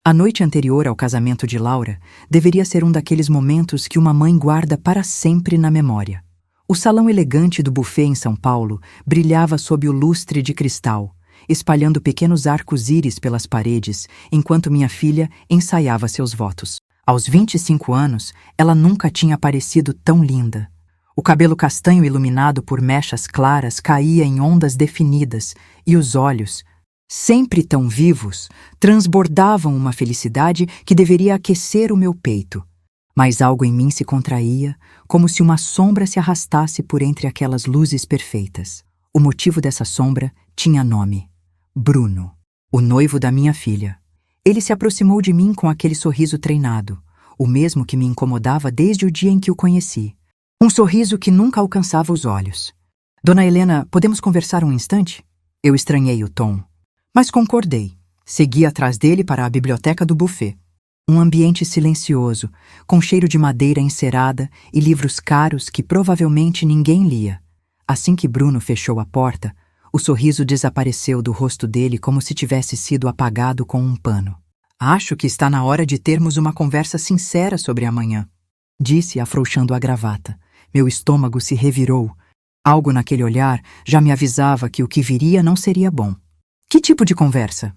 A noite anterior ao casamento de Laura deveria ser um daqueles momentos que uma mãe guarda para sempre na memória. O salão elegante do buffet em São Paulo brilhava sob o lustre de cristal, espalhando pequenos arcos-íris pelas paredes, enquanto minha filha ensaiava seus votos. Aos 25 anos, ela nunca tinha parecido tão linda. O cabelo castanho iluminado por mechas claras caía em ondas definidas e os olhos, sempre tão vivos, transbordavam uma felicidade que deveria aquecer o meu peito. Mas algo em mim se contraía, como se uma sombra se arrastasse por entre aquelas luzes perfeitas. O motivo dessa sombra tinha nome: Bruno, o noivo da minha filha. Ele se aproximou de mim com aquele sorriso treinado, o mesmo que me incomodava desde o dia em que o conheci. Um sorriso que nunca alcançava os olhos. Dona Helena, podemos conversar um instante? Eu estranhei o tom, mas concordei. Segui atrás dele para a biblioteca do buffet. Um ambiente silencioso, com cheiro de madeira encerada e livros caros que provavelmente ninguém lia. Assim que Bruno fechou a porta, o sorriso desapareceu do rosto dele como se tivesse sido apagado com um pano. Acho que está na hora de termos uma conversa sincera sobre amanhã, disse, afrouxando a gravata. Meu estômago se revirou. Algo naquele olhar já me avisava que o que viria não seria bom. Que tipo de conversa?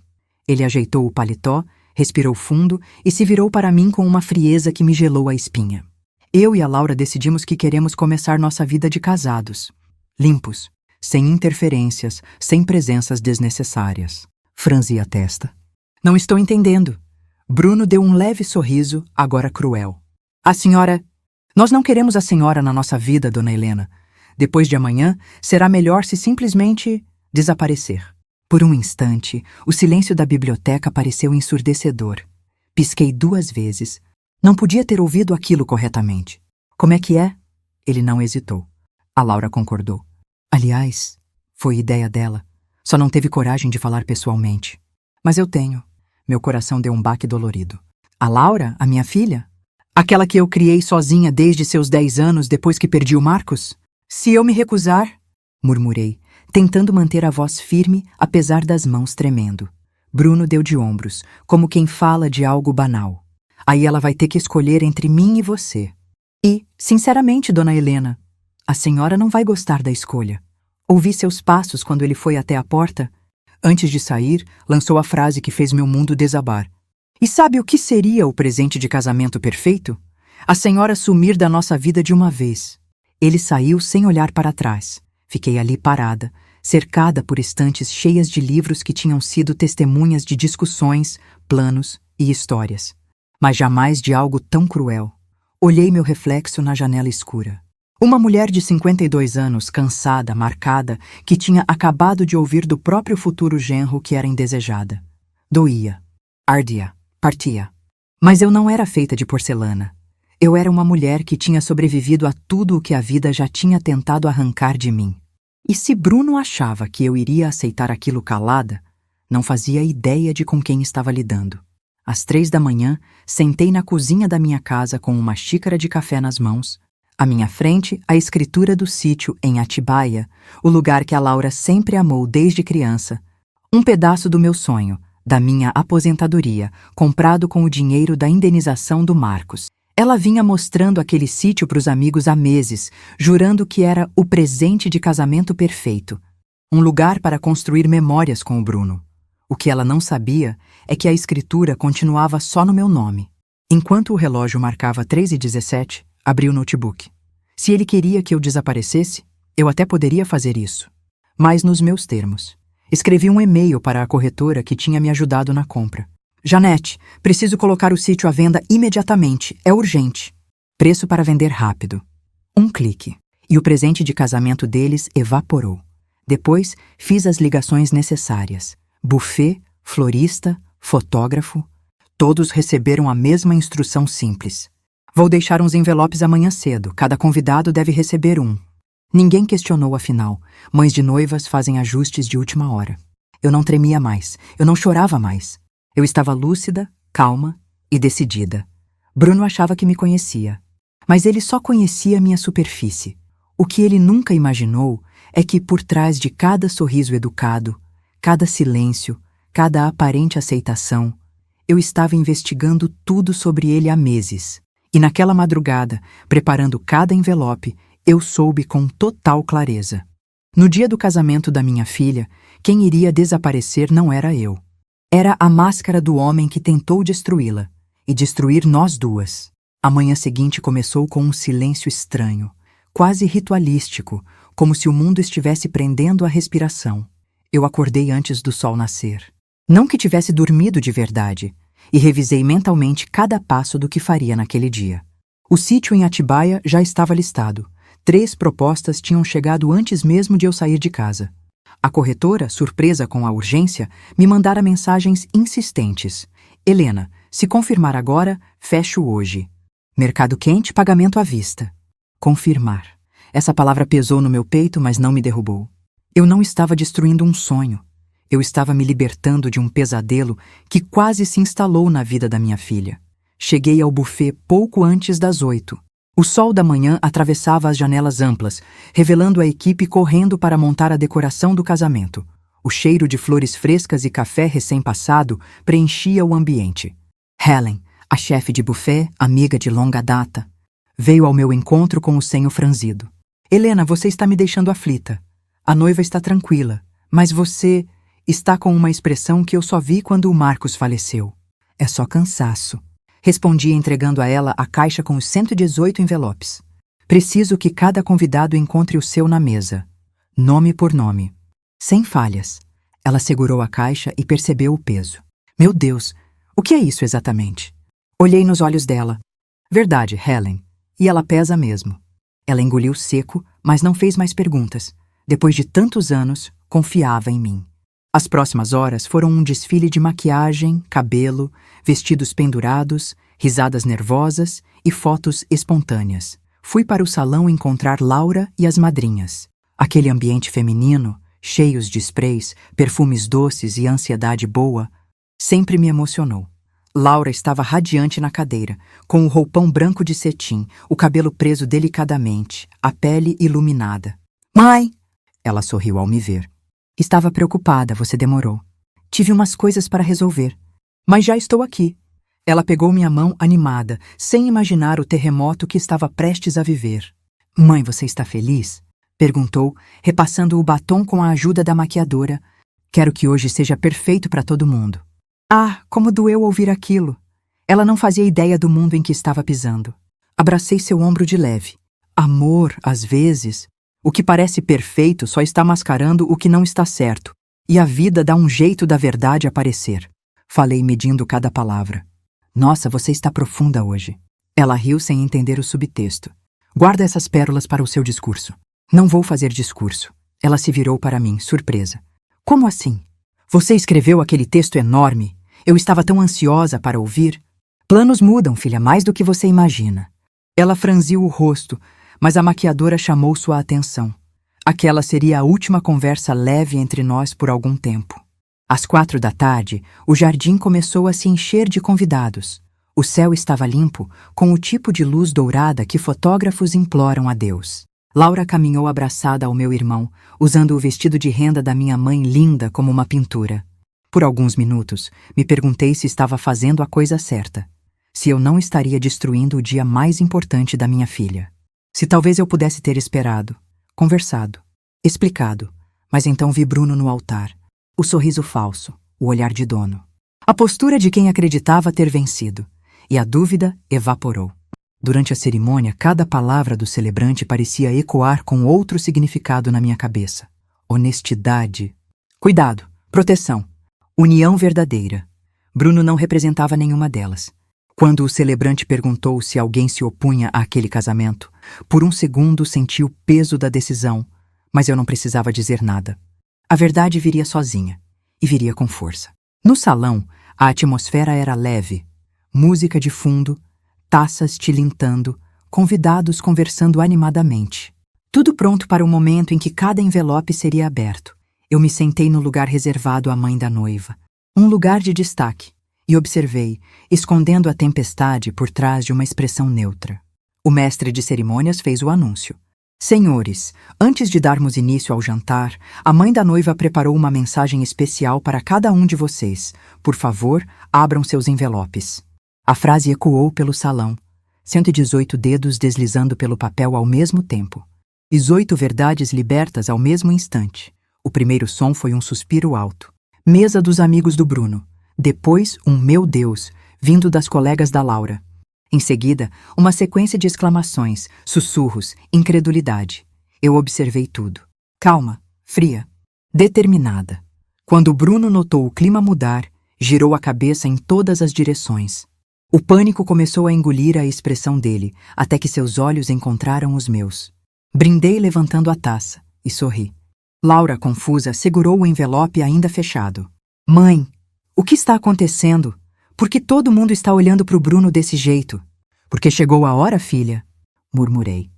Ele ajeitou o paletó, respirou fundo e se virou para mim com uma frieza que me gelou a espinha. Eu e a Laura decidimos que queremos começar nossa vida de casados. Limpos, sem interferências, sem presenças desnecessárias. Franzi a testa. Não estou entendendo. Bruno deu um leve sorriso, agora cruel. A senhora... Nós não queremos a senhora na nossa vida, dona Helena. Depois de amanhã, será melhor se simplesmente desaparecer. Por um instante, o silêncio da biblioteca pareceu ensurdecedor. Pisquei 2 vezes. Não podia ter ouvido aquilo corretamente. Como é que é? Ele não hesitou. A Laura concordou. Aliás, foi ideia dela. Só não teve coragem de falar pessoalmente. Mas eu tenho. Meu coração deu um baque dolorido. A Laura, a minha filha? Aquela que eu criei sozinha desde seus 10 anos depois que perdi o Marcos? Se eu me recusar, murmurei, tentando manter a voz firme apesar das mãos tremendo. Bruno deu de ombros, como quem fala de algo banal. Aí ela vai ter que escolher entre mim e você. E, sinceramente, dona Helena, a senhora não vai gostar da escolha. Ouvi seus passos quando ele foi até a porta. Antes de sair, lançou a frase que fez meu mundo desabar. E sabe o que seria o presente de casamento perfeito? A senhora sumir da nossa vida de uma vez. Ele saiu sem olhar para trás. Fiquei ali parada, cercada por estantes cheias de livros que tinham sido testemunhas de discussões, planos e histórias. Mas jamais de algo tão cruel. Olhei meu reflexo na janela escura. Uma mulher de 52 anos, cansada, marcada, que tinha acabado de ouvir do próprio futuro genro que era indesejada. Doía. Ardia. Partia. Mas eu não era feita de porcelana. Eu era uma mulher que tinha sobrevivido a tudo o que a vida já tinha tentado arrancar de mim. E se Bruno achava que eu iria aceitar aquilo calada, não fazia ideia de com quem estava lidando. Às 3 da manhã, sentei na cozinha da minha casa com uma xícara de café nas mãos. À minha frente, a escritura do sítio em Atibaia, o lugar que a Laura sempre amou desde criança. Um pedaço do meu sonho, da minha aposentadoria, comprado com o dinheiro da indenização do Marcos. Ela vinha mostrando aquele sítio para os amigos há meses, jurando que era o presente de casamento perfeito. Um lugar para construir memórias com o Bruno. O que ela não sabia é que a escritura continuava só no meu nome. Enquanto o relógio marcava 3h17, abri o notebook. Se ele queria que eu desaparecesse, eu até poderia fazer isso. Mas nos meus termos. Escrevi um e-mail para a corretora que tinha me ajudado na compra. Janete, preciso colocar o sítio à venda imediatamente. É urgente. Preço para vender rápido. Um clique. E o presente de casamento deles evaporou. Depois, fiz as ligações necessárias. Buffet, florista, fotógrafo. Todos receberam a mesma instrução simples. Vou deixar uns envelopes amanhã cedo. Cada convidado deve receber um. Ninguém questionou afinal. Mães de noivas fazem ajustes de última hora. Eu não tremia mais. Eu não chorava mais. Eu estava lúcida, calma e decidida. Bruno achava que me conhecia. Mas ele só conhecia minha superfície. O que ele nunca imaginou é que por trás de cada sorriso educado, cada silêncio, cada aparente aceitação, Eu estava investigando tudo sobre ele há meses. E naquela madrugada, preparando cada envelope, eu soube com total clareza. No dia do casamento da minha filha, quem iria desaparecer não era eu. Era a máscara do homem que tentou destruí-la, e destruir nós duas. A manhã seguinte começou com um silêncio estranho, quase ritualístico, como se o mundo estivesse prendendo a respiração. Eu acordei antes do sol nascer. Não que tivesse dormido de verdade, e revisei mentalmente cada passo do que faria naquele dia. O sítio em Atibaia já estava listado. 3 propostas tinham chegado antes mesmo de eu sair de casa. A corretora, surpresa com a urgência, me mandara mensagens insistentes. Helena, se confirmar agora, fecho hoje. Mercado quente, pagamento à vista. Confirmar. Essa palavra pesou no meu peito, mas não me derrubou. Eu não estava destruindo um sonho. Eu estava me libertando de um pesadelo que quase se instalou na vida da minha filha. Cheguei ao buffet pouco antes das 8. O sol da manhã atravessava as janelas amplas, revelando a equipe correndo para montar a decoração do casamento. O cheiro de flores frescas e café recém-passado preenchia o ambiente. Helen, a chefe de buffet, amiga de longa data, veio ao meu encontro com o senho franzido. Helena, você está me deixando aflita. A noiva está tranquila, mas você está com uma expressão que eu só vi quando o Marcos faleceu. É só cansaço. Respondi entregando a ela a caixa com os 118 envelopes. Preciso que cada convidado encontre o seu na mesa, nome por nome. Sem falhas. Ela segurou a caixa e percebeu o peso. Meu Deus, o que é isso exatamente? Olhei nos olhos dela. Verdade, Helen. E ela pesa mesmo. Ela engoliu seco, mas não fez mais perguntas. Depois de tantos anos, confiava em mim. As próximas horas foram um desfile de maquiagem, cabelo, vestidos pendurados, risadas nervosas e fotos espontâneas. Fui para o salão encontrar Laura e as madrinhas. Aquele ambiente feminino, cheios de sprays, perfumes doces e ansiedade boa, sempre me emocionou. Laura estava radiante na cadeira, com o roupão branco de cetim, o cabelo preso delicadamente, a pele iluminada. Mãe! Ela sorriu ao me ver. Estava preocupada, você demorou. Tive umas coisas para resolver. Mas já estou aqui. Ela pegou minha mão animada, sem imaginar o terremoto que estava prestes a viver. Mãe, você está feliz? Perguntou, repassando o batom com a ajuda da maquiadora. Quero que hoje seja perfeito para todo mundo. Ah, como doeu ouvir aquilo. Ela não fazia ideia do mundo em que estava pisando. Abracei seu ombro de leve. Amor, às vezes, o que parece perfeito só está mascarando o que não está certo, e a vida dá um jeito da verdade aparecer. Falei medindo cada palavra. Nossa, você está profunda hoje. Ela riu sem entender o subtexto. Guarda essas pérolas para o seu discurso. Não vou fazer discurso. Ela se virou para mim, surpresa. Como assim? Você escreveu aquele texto enorme. Eu estava tão ansiosa para ouvir. Planos mudam, filha, mais do que você imagina. Ela franziu o rosto, mas a maquiadora chamou sua atenção. Aquela seria a última conversa leve entre nós por algum tempo. Às 4 da tarde, o jardim começou a se encher de convidados. O céu estava limpo, com o tipo de luz dourada que fotógrafos imploram a Deus. Laura caminhou abraçada ao meu irmão, usando o vestido de renda da minha mãe linda como uma pintura. Por alguns minutos, me perguntei se estava fazendo a coisa certa. Se eu não estaria destruindo o dia mais importante da minha filha. Se talvez eu pudesse ter esperado, conversado, explicado, mas então vi Bruno no altar. O sorriso falso, o olhar de dono. A postura de quem acreditava ter vencido. E a dúvida evaporou. Durante a cerimônia, cada palavra do celebrante parecia ecoar com outro significado na minha cabeça. Honestidade. Cuidado. Proteção. União verdadeira. Bruno não representava nenhuma delas. Quando o celebrante perguntou se alguém se opunha àquele casamento, por um segundo senti o peso da decisão, mas eu não precisava dizer nada. A verdade viria sozinha, e viria com força. No salão, a atmosfera era leve. Música de fundo, taças tilintando, convidados conversando animadamente. Tudo pronto para o momento em que cada envelope seria aberto. Eu me sentei no lugar reservado à mãe da noiva. Um lugar de destaque. E observei, escondendo a tempestade por trás de uma expressão neutra. O mestre de cerimônias fez o anúncio. Senhores, antes de darmos início ao jantar, a mãe da noiva preparou uma mensagem especial para cada um de vocês. Por favor, abram seus envelopes. A frase ecoou pelo salão, 118 dedos deslizando pelo papel ao mesmo tempo. 18 verdades libertas ao mesmo instante. O primeiro som foi um suspiro alto. Mesa dos amigos do Bruno. Depois, um meu Deus, vindo das colegas da Laura. Em seguida, uma sequência de exclamações, sussurros, incredulidade. Eu observei tudo. Calma, fria, determinada. Quando Bruno notou o clima mudar, girou a cabeça em todas as direções. O pânico começou a engolir a expressão dele, até que seus olhos encontraram os meus. Brindei levantando a taça e sorri. Laura, confusa, segurou o envelope ainda fechado. Mãe, o que está acontecendo? Por que todo mundo está olhando para o Bruno desse jeito? Porque chegou a hora, filha, murmurei.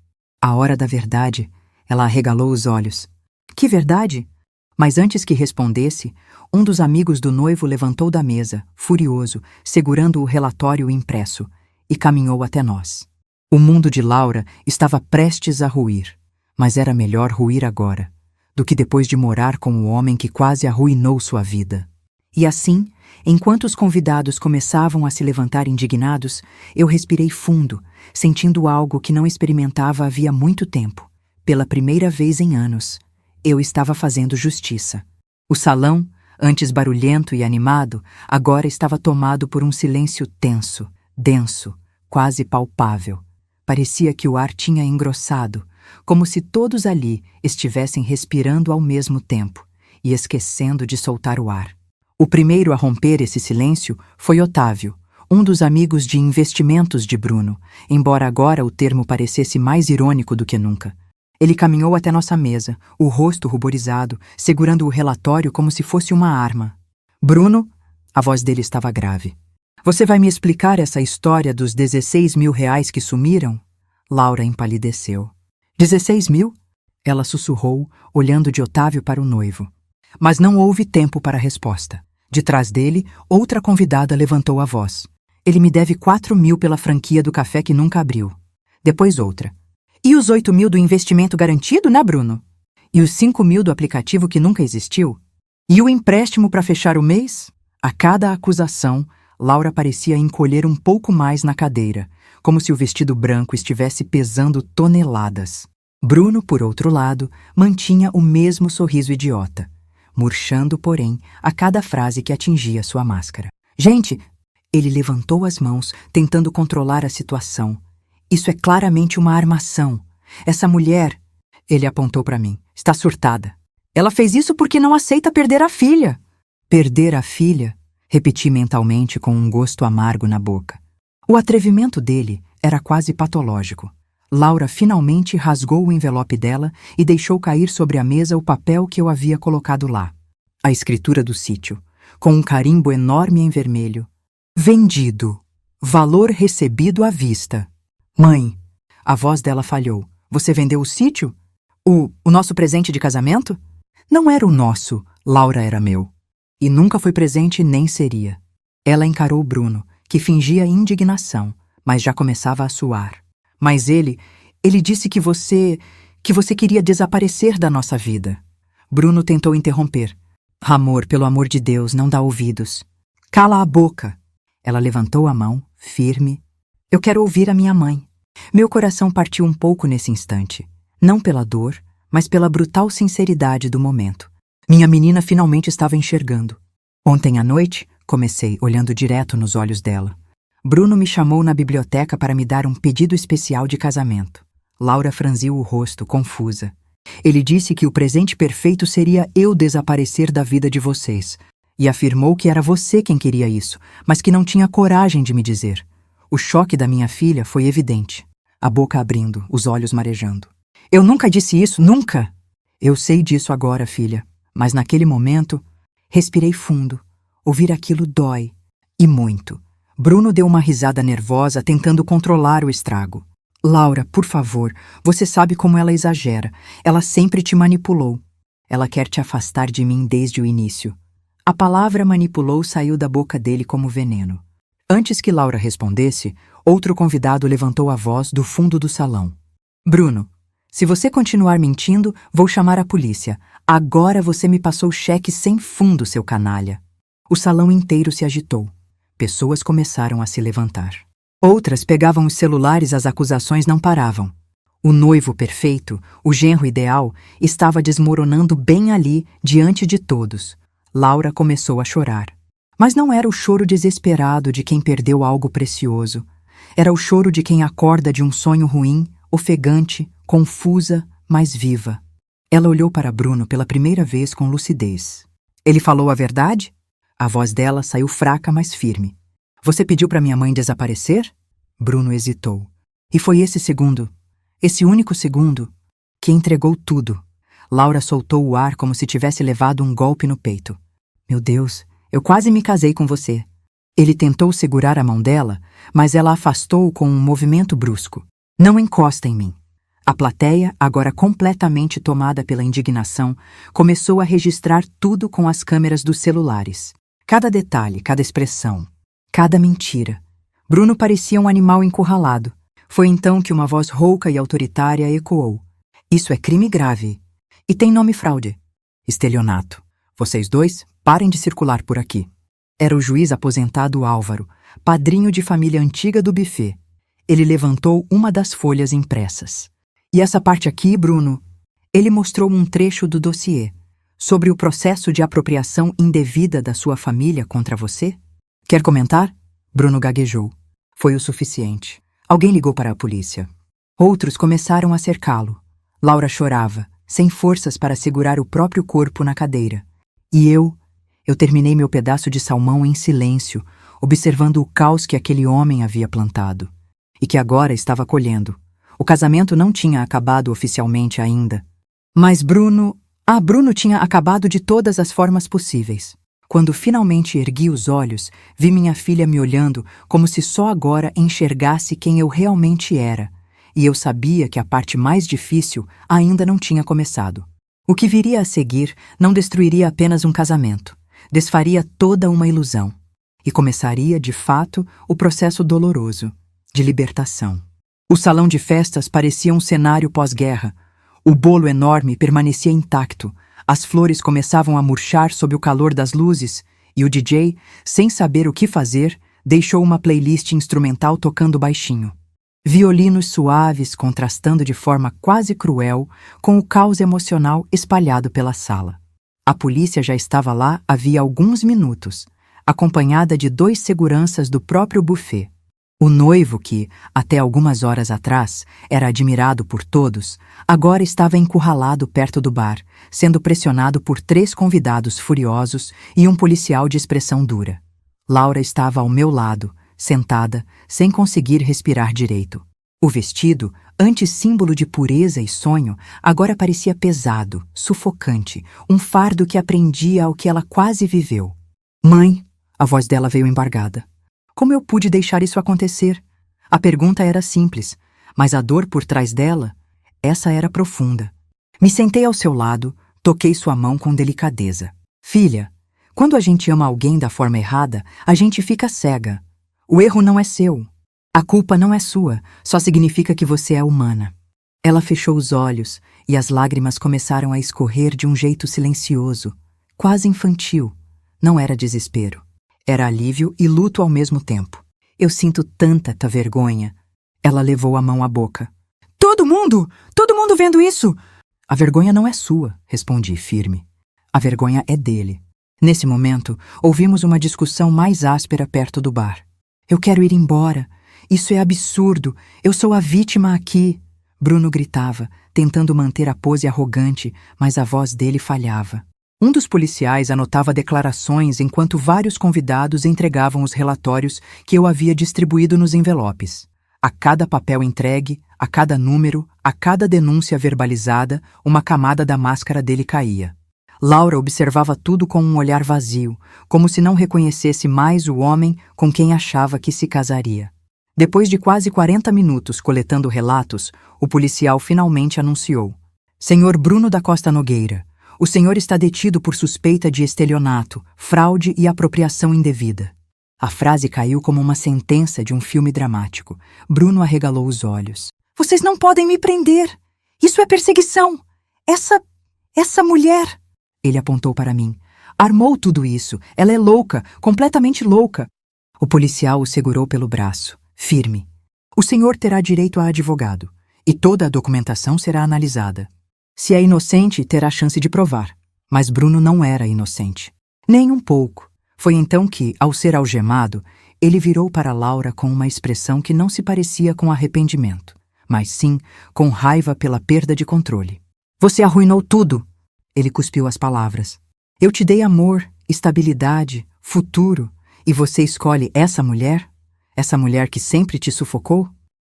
A hora da verdade. Ela arregalou os olhos. Que verdade? Mas antes que respondesse, um dos amigos do noivo levantou da mesa, furioso, segurando o relatório impresso, e caminhou até nós. O mundo de Laura estava prestes a ruir, mas era melhor ruir agora, do que depois de morar com o homem que quase arruinou sua vida. E assim, enquanto os convidados começavam a se levantar indignados, eu respirei fundo, sentindo algo que não experimentava havia muito tempo. Pela primeira vez em anos, eu estava fazendo justiça. O salão, antes barulhento e animado, agora estava tomado por um silêncio tenso, denso, quase palpável. Parecia que o ar tinha engrossado, como se todos ali estivessem respirando ao mesmo tempo e esquecendo de soltar o ar. O primeiro a romper esse silêncio foi Otávio, um dos amigos de investimentos de Bruno, embora agora o termo parecesse mais irônico do que nunca. Ele caminhou até nossa mesa, o rosto ruborizado, segurando o relatório como se fosse uma arma. Bruno, a voz dele estava grave. Você vai me explicar essa história dos 16 mil reais que sumiram? Laura empalideceu. 16 mil? Ela sussurrou, olhando de Otávio para o noivo. Mas não houve tempo para a resposta. De trás dele, outra convidada levantou a voz. Ele me deve 4 mil pela franquia do café que nunca abriu. Depois outra. E os 8 mil do investimento garantido, né, Bruno? E os 5 mil do aplicativo que nunca existiu? E o empréstimo para fechar o mês? A cada acusação, Laura parecia encolher um pouco mais na cadeira, como se o vestido branco estivesse pesando toneladas. Bruno, por outro lado, mantinha o mesmo sorriso idiota, murchando, porém, a cada frase que atingia sua máscara. Gente, ele levantou as mãos, tentando controlar a situação. Isso é claramente uma armação. Essa mulher, ele apontou para mim, está surtada. Ela fez isso porque não aceita perder a filha. Perder a filha? Repeti mentalmente com um gosto amargo na boca. O atrevimento dele era quase patológico. Laura finalmente rasgou o envelope dela e deixou cair sobre a mesa o papel que eu havia colocado lá. A escritura do sítio, com um carimbo enorme em vermelho. Vendido. Valor recebido à vista. Mãe, a voz dela falhou. Você vendeu o sítio? O nosso presente de casamento? Não era o nosso, Laura era meu. E nunca foi presente nem seria. Ela encarou Bruno, que fingia indignação, mas já começava a suar. Mas ele disse que você queria desaparecer da nossa vida. Bruno tentou interromper. Amor, pelo amor de Deus, não dá ouvidos. Cala a boca. Ela levantou a mão, firme. Eu quero ouvir a minha mãe. Meu coração partiu um pouco nesse instante. Não pela dor, mas pela brutal sinceridade do momento. Minha menina finalmente estava enxergando. Ontem à noite, comecei, olhando direto nos olhos dela. Bruno me chamou na biblioteca para me dar um pedido especial de casamento. Laura franziu o rosto, confusa. Ele disse que o presente perfeito seria eu desaparecer da vida de vocês, e afirmou que era você quem queria isso, mas que não tinha coragem de me dizer. O choque da minha filha foi evidente. A boca abrindo, os olhos marejando. Eu nunca disse isso, nunca! Eu sei disso agora, filha, mas naquele momento, respirei fundo. Ouvir aquilo dói, e muito. Bruno deu uma risada nervosa, tentando controlar o estrago. Laura, por favor, você sabe como ela exagera. Ela sempre te manipulou. Ela quer te afastar de mim desde o início. A palavra manipulou saiu da boca dele como veneno. Antes que Laura respondesse, outro convidado levantou a voz do fundo do salão. Bruno, Se você continuar mentindo, vou chamar a polícia. Agora você me passou cheque sem fundo, seu canalha. O salão inteiro se agitou. Pessoas começaram a se levantar. Outras pegavam os celulares, as acusações não paravam. O noivo perfeito, o genro ideal, estava desmoronando bem ali, diante de todos. Laura começou a chorar. Mas não era o choro desesperado de quem perdeu algo precioso. Era o choro de quem acorda de um sonho ruim, ofegante, confusa, mas viva. Ela olhou para Bruno pela primeira vez com lucidez. Ele falou a verdade? A voz dela saiu fraca, mas firme. Você pediu para minha mãe desaparecer? Bruno hesitou. E foi esse segundo, esse único segundo, que entregou tudo. Laura soltou o ar como se tivesse levado um golpe no peito. Meu Deus, eu quase me casei com você. Ele tentou segurar a mão dela, mas ela afastou-o com um movimento brusco. Não encosta em mim. A plateia, agora completamente tomada pela indignação, começou a registrar tudo com as câmeras dos celulares. Cada detalhe, cada expressão, cada mentira. Bruno parecia um animal encurralado. Foi então que uma voz rouca e autoritária ecoou. Isso é crime grave. E tem nome fraude. Estelionato. Vocês dois, parem de circular por aqui. Era o juiz aposentado Álvaro, padrinho de família antiga do buffet. Ele levantou uma das folhas impressas. E essa parte aqui, Bruno? Ele mostrou um trecho do dossiê sobre o processo de apropriação indevida da sua família contra você? Quer comentar? Bruno gaguejou. Foi o suficiente. Alguém ligou para a polícia. Outros começaram a cercá-lo. Laura chorava, sem forças para segurar o próprio corpo na cadeira. E eu terminei meu pedaço de salmão em silêncio, observando o caos que aquele homem havia plantado. E que agora estava colhendo. O casamento não tinha acabado oficialmente ainda. Mas Bruno tinha acabado de todas as formas possíveis. Quando finalmente ergui os olhos, vi minha filha me olhando como se só agora enxergasse quem eu realmente era. E eu sabia que a parte mais difícil ainda não tinha começado. O que viria a seguir não destruiria apenas um casamento. Desfaria toda uma ilusão. E começaria, de fato, o processo doloroso de libertação. O salão de festas parecia um cenário pós-guerra. O bolo enorme permanecia intacto. As flores começavam a murchar sob o calor das luzes e o DJ, sem saber o que fazer, deixou uma playlist instrumental tocando baixinho. Violinos suaves contrastando de forma quase cruel com o caos emocional espalhado pela sala. A polícia já estava lá havia alguns minutos, acompanhada de 2 seguranças do próprio buffet. O noivo que, até algumas horas atrás, era admirado por todos, agora estava encurralado perto do bar, sendo pressionado por 3 convidados furiosos e um policial de expressão dura. Laura estava ao meu lado, sentada, sem conseguir respirar direito. O vestido, antes símbolo de pureza e sonho, agora parecia pesado, sufocante, um fardo que aprendia ao que ela quase viveu. Mãe, a voz dela veio embargada. Como eu pude deixar isso acontecer? A pergunta era simples, mas a dor por trás dela, essa era profunda. Me sentei ao seu lado, toquei sua mão com delicadeza. Filha, quando a gente ama alguém da forma errada, a gente fica cega. O erro não é seu. A culpa não é sua, só significa que você é humana. Ela fechou os olhos e as lágrimas começaram a escorrer de um jeito silencioso, quase infantil. Não era desespero. Era alívio e luto ao mesmo tempo. Eu sinto tanta vergonha. Ela levou a mão à boca. Todo mundo vendo isso! A vergonha não é sua, respondi firme. A vergonha é dele. Nesse momento, ouvimos uma discussão mais áspera perto do bar. Eu quero ir embora. Isso é absurdo. Eu sou a vítima aqui. Bruno gritava, tentando manter a pose arrogante, mas a voz dele falhava. Um dos policiais anotava declarações enquanto vários convidados entregavam os relatórios que eu havia distribuído nos envelopes. A cada papel entregue, a cada número, a cada denúncia verbalizada, uma camada da máscara dele caía. Laura observava tudo com um olhar vazio, como se não reconhecesse mais o homem com quem achava que se casaria. Depois de quase 40 minutos coletando relatos, o policial finalmente anunciou: Senhor Bruno da Costa Nogueira, o senhor está detido por suspeita de estelionato, fraude e apropriação indevida. A frase caiu como uma sentença de um filme dramático. Bruno arregalou os olhos. Vocês não podem me prender! Isso é perseguição! Essa mulher... Ele apontou para mim. Armou tudo isso. Ela é louca, completamente louca. O policial o segurou pelo braço, firme. O senhor terá direito a advogado, e toda a documentação será analisada. Se é inocente, terá chance de provar. Mas Bruno não era inocente. Nem um pouco. Foi então que, ao ser algemado, ele virou para Laura com uma expressão que não se parecia com arrependimento, mas sim com raiva pela perda de controle. Você arruinou tudo! Ele cuspiu as palavras. Eu te dei amor, estabilidade, futuro, e você escolhe essa mulher? Essa mulher que sempre te sufocou?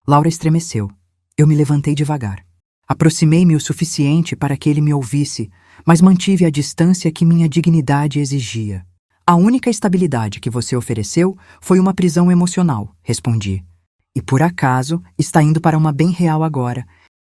Laura estremeceu. Eu me levantei devagar. Aproximei-me o suficiente para que ele me ouvisse, mas mantive a distância que minha dignidade exigia. A única estabilidade que você ofereceu foi uma prisão emocional, respondi. E por acaso está indo para uma bem real agora.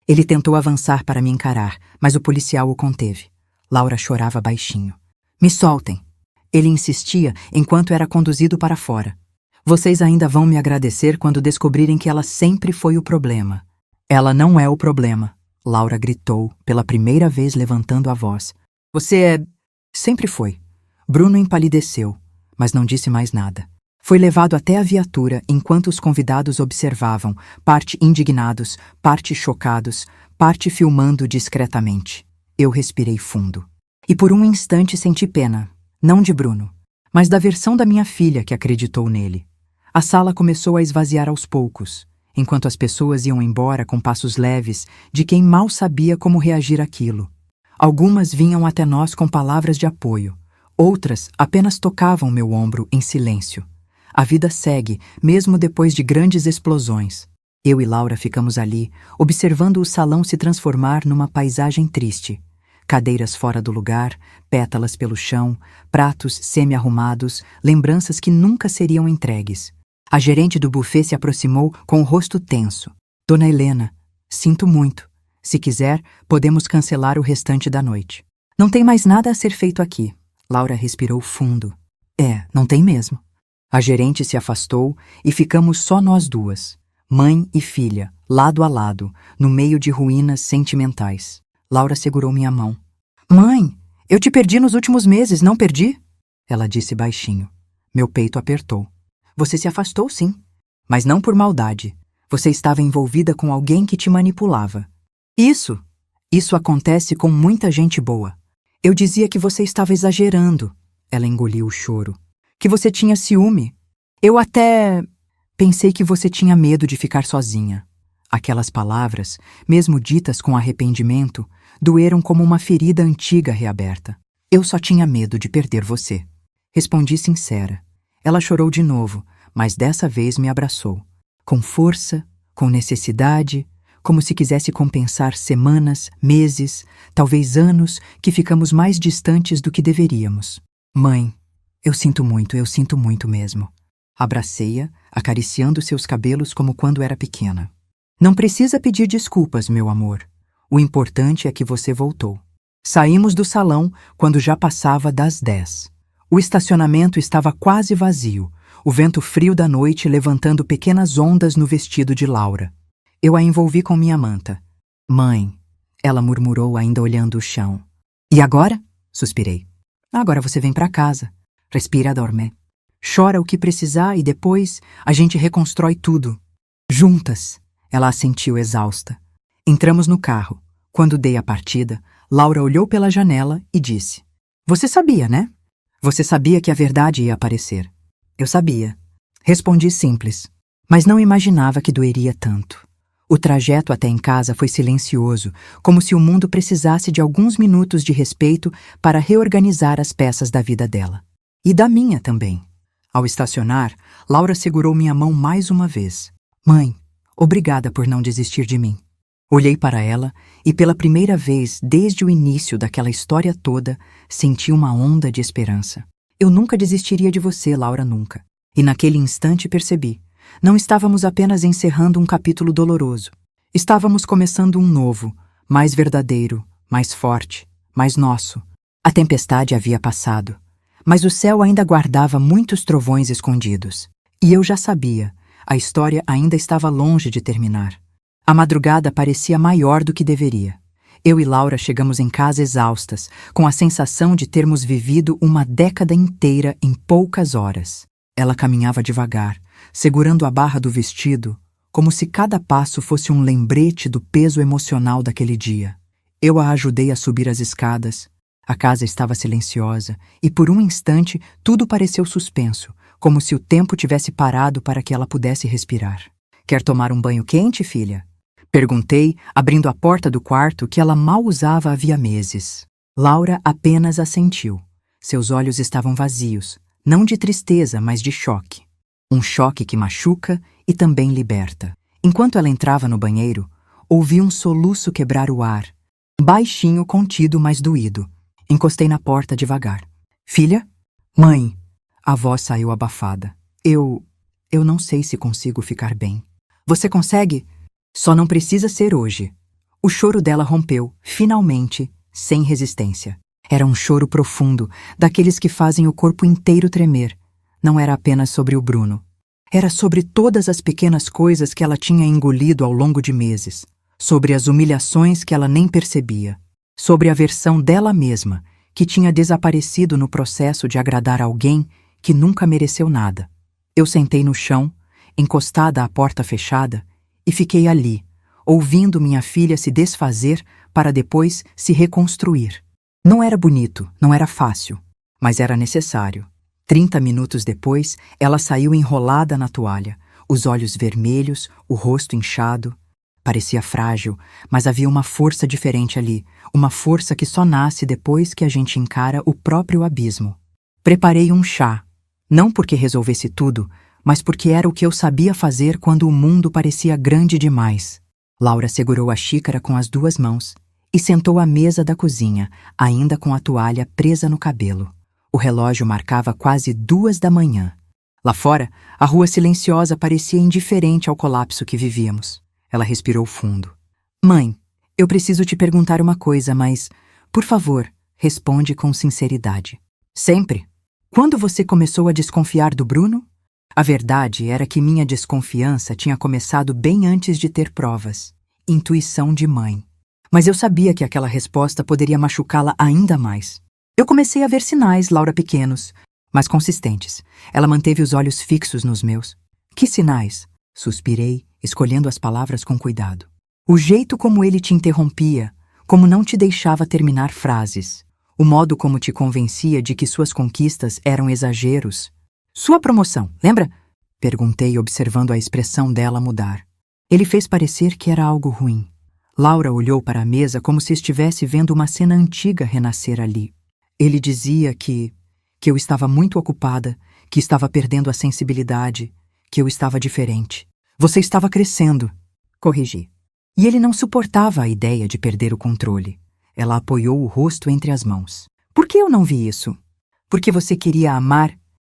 Ele tentou avançar para me encarar, mas o policial o conteve. Laura chorava baixinho. Me soltem. Ele insistia enquanto era conduzido para fora. Vocês ainda vão me agradecer quando descobrirem que ela sempre foi o problema. Ela não é o problema, Laura gritou, pela primeira vez levantando a voz. Você é... Sempre foi. Bruno empalideceu, mas não disse mais nada. Foi levado até a viatura enquanto os convidados observavam, parte indignados, parte chocados, parte filmando discretamente. Eu respirei fundo. E por um instante senti pena, não de Bruno, mas da versão da minha filha que acreditou nele. A sala começou a esvaziar aos poucos, enquanto as pessoas iam embora com passos leves de quem mal sabia como reagir àquilo. Algumas vinham até nós com palavras de apoio, outras apenas tocavam meu ombro em silêncio. A vida segue, mesmo depois de grandes explosões. Eu e Laura ficamos ali, observando o salão se transformar numa paisagem triste. Cadeiras fora do lugar, pétalas pelo chão, pratos semi-arrumados, lembranças que nunca seriam entregues. A gerente do buffet se aproximou com o rosto tenso. Dona Helena, sinto muito. Se quiser, podemos cancelar o restante da noite. Não tem mais nada a ser feito aqui. Laura respirou fundo. Não tem mesmo. A gerente se afastou e ficamos só nós duas, mãe e filha, lado a lado, no meio de ruínas sentimentais. Laura segurou minha mão. Mãe, eu te perdi nos últimos meses, não perdi? Ela disse baixinho. Meu peito apertou. Você se afastou, sim, mas não por maldade. Você estava envolvida com alguém que te manipulava. Isso acontece com muita gente boa. Eu dizia que você estava exagerando. Ela engoliu o choro. Que você tinha ciúme. Eu até pensei que você tinha medo de ficar sozinha. Aquelas palavras, mesmo ditas com arrependimento, doeram como uma ferida antiga reaberta. Eu só tinha medo de perder você. Respondi sincera. Ela chorou de novo, mas dessa vez me abraçou. Com força, com necessidade, como se quisesse compensar semanas, meses, talvez anos que ficamos mais distantes do que deveríamos. Mãe, eu sinto muito mesmo. Abracei-a, acariciando seus cabelos como quando era pequena. Não precisa pedir desculpas, meu amor. O importante é que você voltou. Saímos do salão quando já passava das 10. O estacionamento estava quase vazio, o vento frio da noite levantando pequenas ondas no vestido de Laura. Eu a envolvi com minha manta. Mãe, ela murmurou ainda olhando o chão. E agora? Suspirei. Agora você vem para casa. Respira, dorme. Chora o que precisar e depois a gente reconstrói tudo. Juntas. Ela assentiu exausta. Entramos no carro. Quando dei a partida, Laura olhou pela janela e disse: Você sabia, né? Você sabia que a verdade ia aparecer. Eu sabia. Respondi simples, mas não imaginava que doeria tanto. O trajeto até em casa foi silencioso, como se o mundo precisasse de alguns minutos de respeito para reorganizar as peças da vida dela. E da minha também. Ao estacionar, Laura segurou minha mão mais uma vez. Mãe, obrigada por não desistir de mim. Olhei para ela e pela primeira vez desde o início daquela história toda, senti uma onda de esperança. Eu nunca desistiria de você, Laura, nunca. E naquele instante percebi. Não estávamos apenas encerrando um capítulo doloroso. Estávamos começando um novo, mais verdadeiro, mais forte, mais nosso. A tempestade havia passado, mas o céu ainda guardava muitos trovões escondidos. E eu já sabia, a história ainda estava longe de terminar. A madrugada parecia maior do que deveria. Eu e Laura chegamos em casa exaustas, com a sensação de termos vivido uma década inteira em poucas horas. Ela caminhava devagar, segurando a barra do vestido, como se cada passo fosse um lembrete do peso emocional daquele dia. Eu a ajudei a subir as escadas. A casa estava silenciosa e, por um instante, tudo pareceu suspenso, como se o tempo tivesse parado para que ela pudesse respirar. Quer tomar um banho quente, filha? Perguntei, abrindo a porta do quarto que ela mal usava havia meses. Laura apenas assentiu. Seus olhos estavam vazios, não de tristeza, mas de choque. Um choque que machuca e também liberta. Enquanto ela entrava no banheiro, ouvi um soluço quebrar o ar. Baixinho, contido, mas doído. Encostei na porta devagar. Filha? Mãe! A voz saiu abafada. Eu não sei se consigo ficar bem. Você consegue? Só não precisa ser hoje. O choro dela rompeu, finalmente, sem resistência. Era um choro profundo, daqueles que fazem o corpo inteiro tremer. Não era apenas sobre o Bruno. Era sobre todas as pequenas coisas que ela tinha engolido ao longo de meses. Sobre as humilhações que ela nem percebia. Sobre a versão dela mesma, que tinha desaparecido no processo de agradar alguém que nunca mereceu nada. Eu sentei no chão, encostada à porta fechada, e fiquei ali, ouvindo minha filha se desfazer para depois se reconstruir. Não era bonito, não era fácil, mas era necessário. 30 minutos depois, ela saiu enrolada na toalha, os olhos vermelhos, o rosto inchado. Parecia frágil, mas havia uma força diferente ali, uma força que só nasce depois que a gente encara o próprio abismo. Preparei um chá, não porque resolvesse tudo, mas porque era o que eu sabia fazer quando o mundo parecia grande demais. Laura segurou a xícara com as 2 mãos e sentou à mesa da cozinha, ainda com a toalha presa no cabelo. O relógio marcava quase 2 da manhã. Lá fora, a rua silenciosa parecia indiferente ao colapso que vivíamos. Ela respirou fundo. Mãe, eu preciso te perguntar uma coisa, mas, por favor, responde com sinceridade. Sempre? Quando você começou a desconfiar do Bruno? A verdade era que minha desconfiança tinha começado bem antes de ter provas. Intuição de mãe. Mas eu sabia que aquela resposta poderia machucá-la ainda mais. Eu comecei a ver sinais, Laura, pequenos, mas consistentes. Ela manteve os olhos fixos nos meus. Que sinais? Suspirei, escolhendo as palavras com cuidado. O jeito como ele te interrompia, como não te deixava terminar frases. O modo como te convencia de que suas conquistas eram exageros. Sua promoção, lembra? Perguntei, observando a expressão dela mudar. Ele fez parecer que era algo ruim. Laura olhou para a mesa como se estivesse vendo uma cena antiga renascer ali. Ele dizia que eu estava muito ocupada, que estava perdendo a sensibilidade, que eu estava diferente. Você estava crescendo, corrigi. E ele não suportava a ideia de perder o controle. Ela apoiou o rosto entre as mãos. Por que eu não vi isso? Porque você queria amar.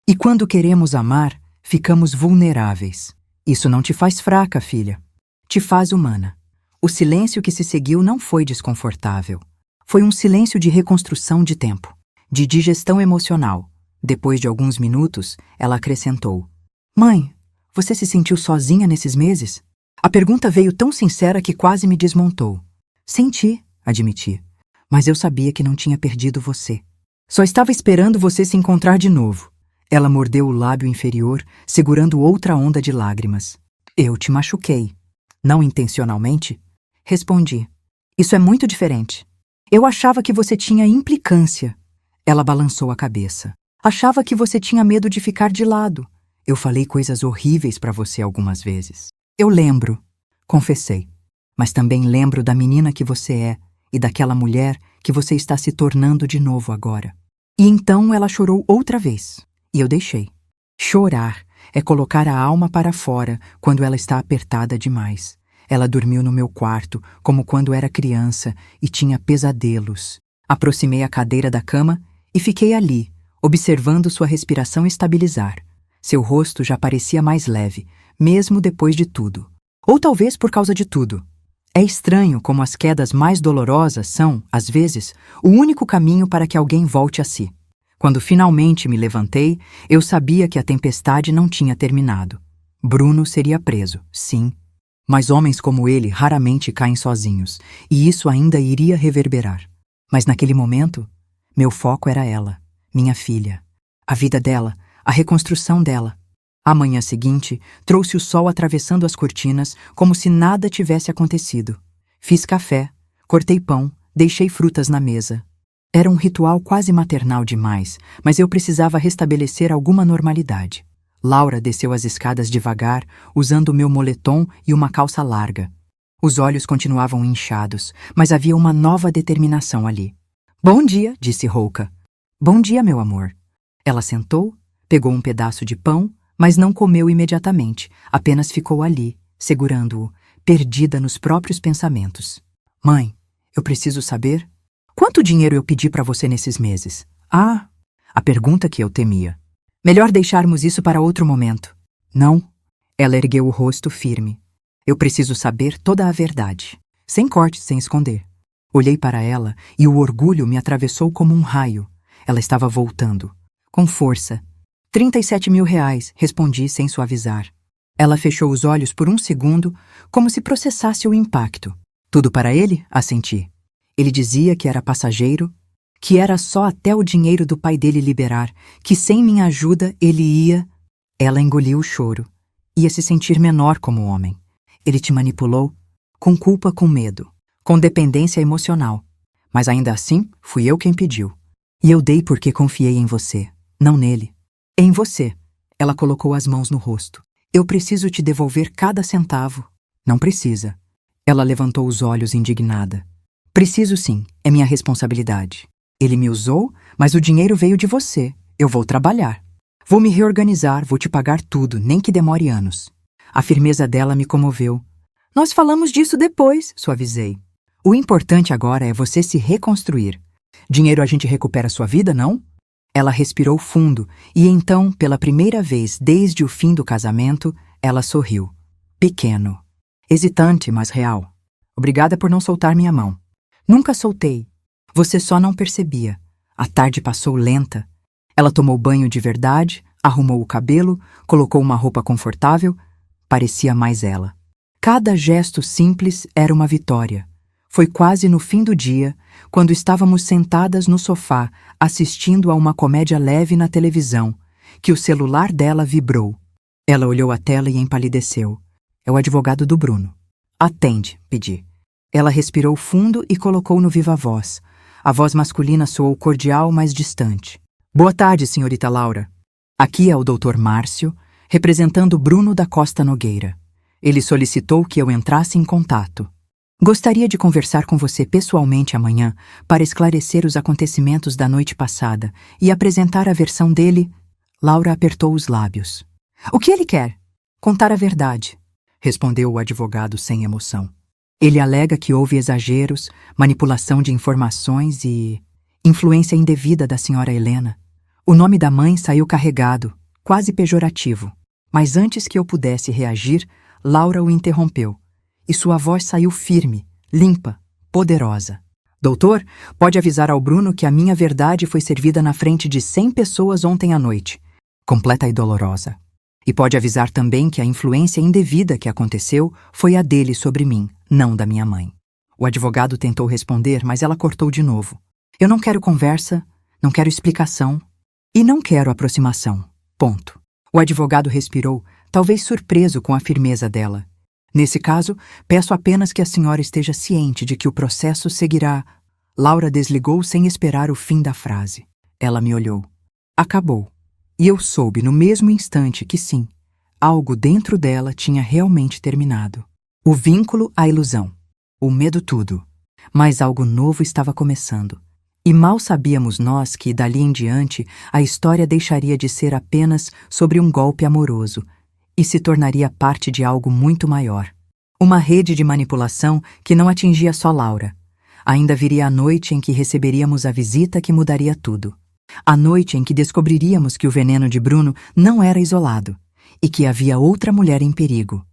E quando queremos amar, ficamos vulneráveis. Isso não te faz fraca, filha. Te faz humana. O silêncio que se seguiu não foi desconfortável. Foi um silêncio de reconstrução de tempo, de digestão emocional. Depois de alguns minutos, ela acrescentou. Mãe, você se sentiu sozinha nesses meses? A pergunta veio tão sincera que quase me desmontou. Senti, admiti. Mas eu sabia que não tinha perdido você. Só estava esperando você se encontrar de novo. Ela mordeu o lábio inferior, segurando outra onda de lágrimas. Eu te machuquei. Não intencionalmente? Respondi. Isso é muito diferente. Eu achava que você tinha implicância. Ela balançou a cabeça. Achava que você tinha medo de ficar de lado. Eu falei coisas horríveis para você algumas vezes. Eu lembro, confessei. Mas também lembro da menina que você é e daquela mulher que você está se tornando de novo agora. E então ela chorou outra vez. E eu deixei. Chorar é colocar a alma para fora quando ela está apertada demais. Ela dormiu no meu quarto, como quando era criança, e tinha pesadelos. Aproximei a cadeira da cama e fiquei ali, observando sua respiração estabilizar. Seu rosto já parecia mais leve, mesmo depois de tudo. Ou talvez por causa de tudo. É estranho como as quedas mais dolorosas são, às vezes, o único caminho para que alguém volte a si. Quando finalmente me levantei, eu sabia que a tempestade não tinha terminado. Bruno seria preso, sim, Mas homens como ele raramente caem sozinhos, e isso ainda iria reverberar. Mas naquele momento, meu foco era ela, minha filha. A vida dela, a reconstrução dela. A manhã seguinte, trouxe o sol atravessando as cortinas como se nada tivesse acontecido. Fiz café, cortei pão, deixei frutas na mesa. Era um ritual quase maternal demais, mas eu precisava restabelecer alguma normalidade. Laura desceu as escadas devagar, usando o meu moletom e uma calça larga. Os olhos continuavam inchados, mas havia uma nova determinação ali. "Bom dia", disse rouca. "Bom dia, meu amor." Ela sentou, pegou um pedaço de pão, mas não comeu imediatamente, apenas ficou ali, segurando-o, perdida nos próprios pensamentos. "Mãe, eu preciso saber quanto dinheiro eu pedi para você nesses meses?" "Ah, a pergunta que eu temia." "Melhor deixarmos isso para outro momento." "Não." Ela ergueu o rosto firme. "Eu preciso saber toda a verdade, sem corte, sem esconder." Olhei para ela e o orgulho me atravessou como um raio. Ela estava voltando. Com força. R$ 37.000, respondi sem suavizar. Ela fechou os olhos por um segundo, como se processasse o impacto. "Tudo para ele?" assenti. Ele dizia que era passageiro, que era só até o dinheiro do pai dele liberar, que sem minha ajuda ele ia... Ela engoliu o choro. Ia se sentir menor como homem. "Ele te manipulou? Com culpa, com medo, com dependência emocional. Mas ainda assim, fui eu quem pediu. E eu dei porque confiei em você, não nele." "Em você." Ela colocou as mãos no rosto. "Eu preciso te devolver cada centavo." "Não precisa." Ela levantou os olhos indignada. "Preciso sim, é minha responsabilidade. Ele me usou, mas o dinheiro veio de você. Eu vou trabalhar. Vou me reorganizar, vou te pagar tudo, nem que demore anos." A firmeza dela me comoveu. "Nós falamos disso depois", suavizei. "O importante agora é você se reconstruir. Dinheiro a gente recupera sua vida, não?" Ela respirou fundo e então, pela primeira vez desde o fim do casamento, ela sorriu. Pequeno. Hesitante, mas real. "Obrigada por não soltar minha mão." "Nunca soltei. Você só não percebia. A tarde passou lenta." Ela tomou banho de verdade, arrumou o cabelo, colocou uma roupa confortável. Parecia mais ela. Cada gesto simples era uma vitória. Foi quase no fim do dia, quando estávamos sentadas no sofá, assistindo a uma comédia leve na televisão, que o celular dela vibrou. Ela olhou a tela e empalideceu. "É o advogado do Bruno." "Atende", pedi. Ela respirou fundo e colocou no viva voz. A voz masculina soou cordial, mas distante. "Boa tarde, senhorita Laura. Aqui é o Dr. Márcio, representando Bruno da Costa Nogueira. Ele solicitou que eu entrasse em contato. Gostaria de conversar com você pessoalmente amanhã para esclarecer os acontecimentos da noite passada e apresentar a versão dele." Laura apertou os lábios. "O que ele quer?" "Contar a verdade", respondeu o advogado sem emoção. "Ele alega que houve exageros, manipulação de informações e influência indevida da senhora Helena. O nome da mãe saiu carregado, quase pejorativo. Mas antes que eu pudesse reagir, Laura o interrompeu. E sua voz saiu firme, limpa, poderosa. "Doutor, pode avisar ao Bruno que a minha verdade foi servida na frente de 100 pessoas ontem à noite, completa e dolorosa. E pode avisar também que a influência indevida que aconteceu foi a dele sobre mim, não da minha mãe." O advogado tentou responder, mas ela cortou de novo. "Eu não quero conversa, não quero explicação e não quero aproximação. Ponto." O advogado respirou, talvez surpreso com a firmeza dela. "Nesse caso, peço apenas que a senhora esteja ciente de que o processo seguirá." Laura desligou sem esperar o fim da frase. Ela me olhou. Acabou. E eu soube no mesmo instante que sim, algo dentro dela tinha realmente terminado. O vínculo, a ilusão. O medo, tudo. Mas algo novo estava começando. E mal sabíamos nós que, dali em diante, a história deixaria de ser apenas sobre um golpe amoroso e se tornaria parte de algo muito maior. Uma rede de manipulação que não atingia só Laura. Ainda viria a noite em que receberíamos a visita que mudaria tudo. A noite em que descobriríamos que o veneno de Bruno não era isolado e que havia outra mulher em perigo.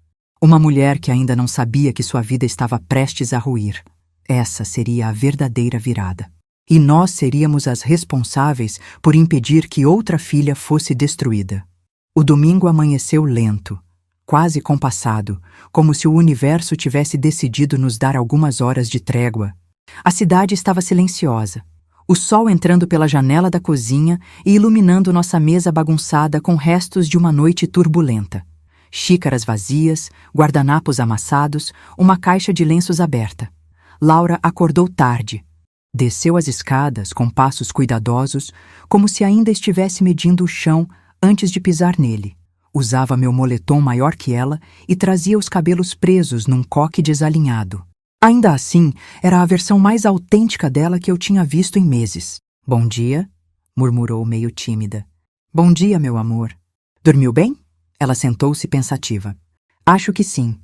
Uma mulher que ainda não sabia que sua vida estava prestes a ruir. Essa seria a verdadeira virada. E nós seríamos as responsáveis por impedir que outra filha fosse destruída. O domingo amanheceu lento, quase compassado, como se o universo tivesse decidido nos dar algumas horas de trégua. A cidade estava silenciosa, o sol entrando pela janela da cozinha e iluminando nossa mesa bagunçada com restos de uma noite turbulenta. Xícaras vazias, guardanapos amassados, uma caixa de lenços aberta. Laura acordou tarde. Desceu as escadas com passos cuidadosos, como se ainda estivesse medindo o chão antes de pisar nele. Usava meu moletom maior que ela e trazia os cabelos presos num coque desalinhado. Ainda assim, era a versão mais autêntica dela que eu tinha visto em meses. "Bom dia", murmurou meio tímida. "Bom dia, meu amor. Dormiu bem?" Ela sentou-se pensativa. "Acho que sim.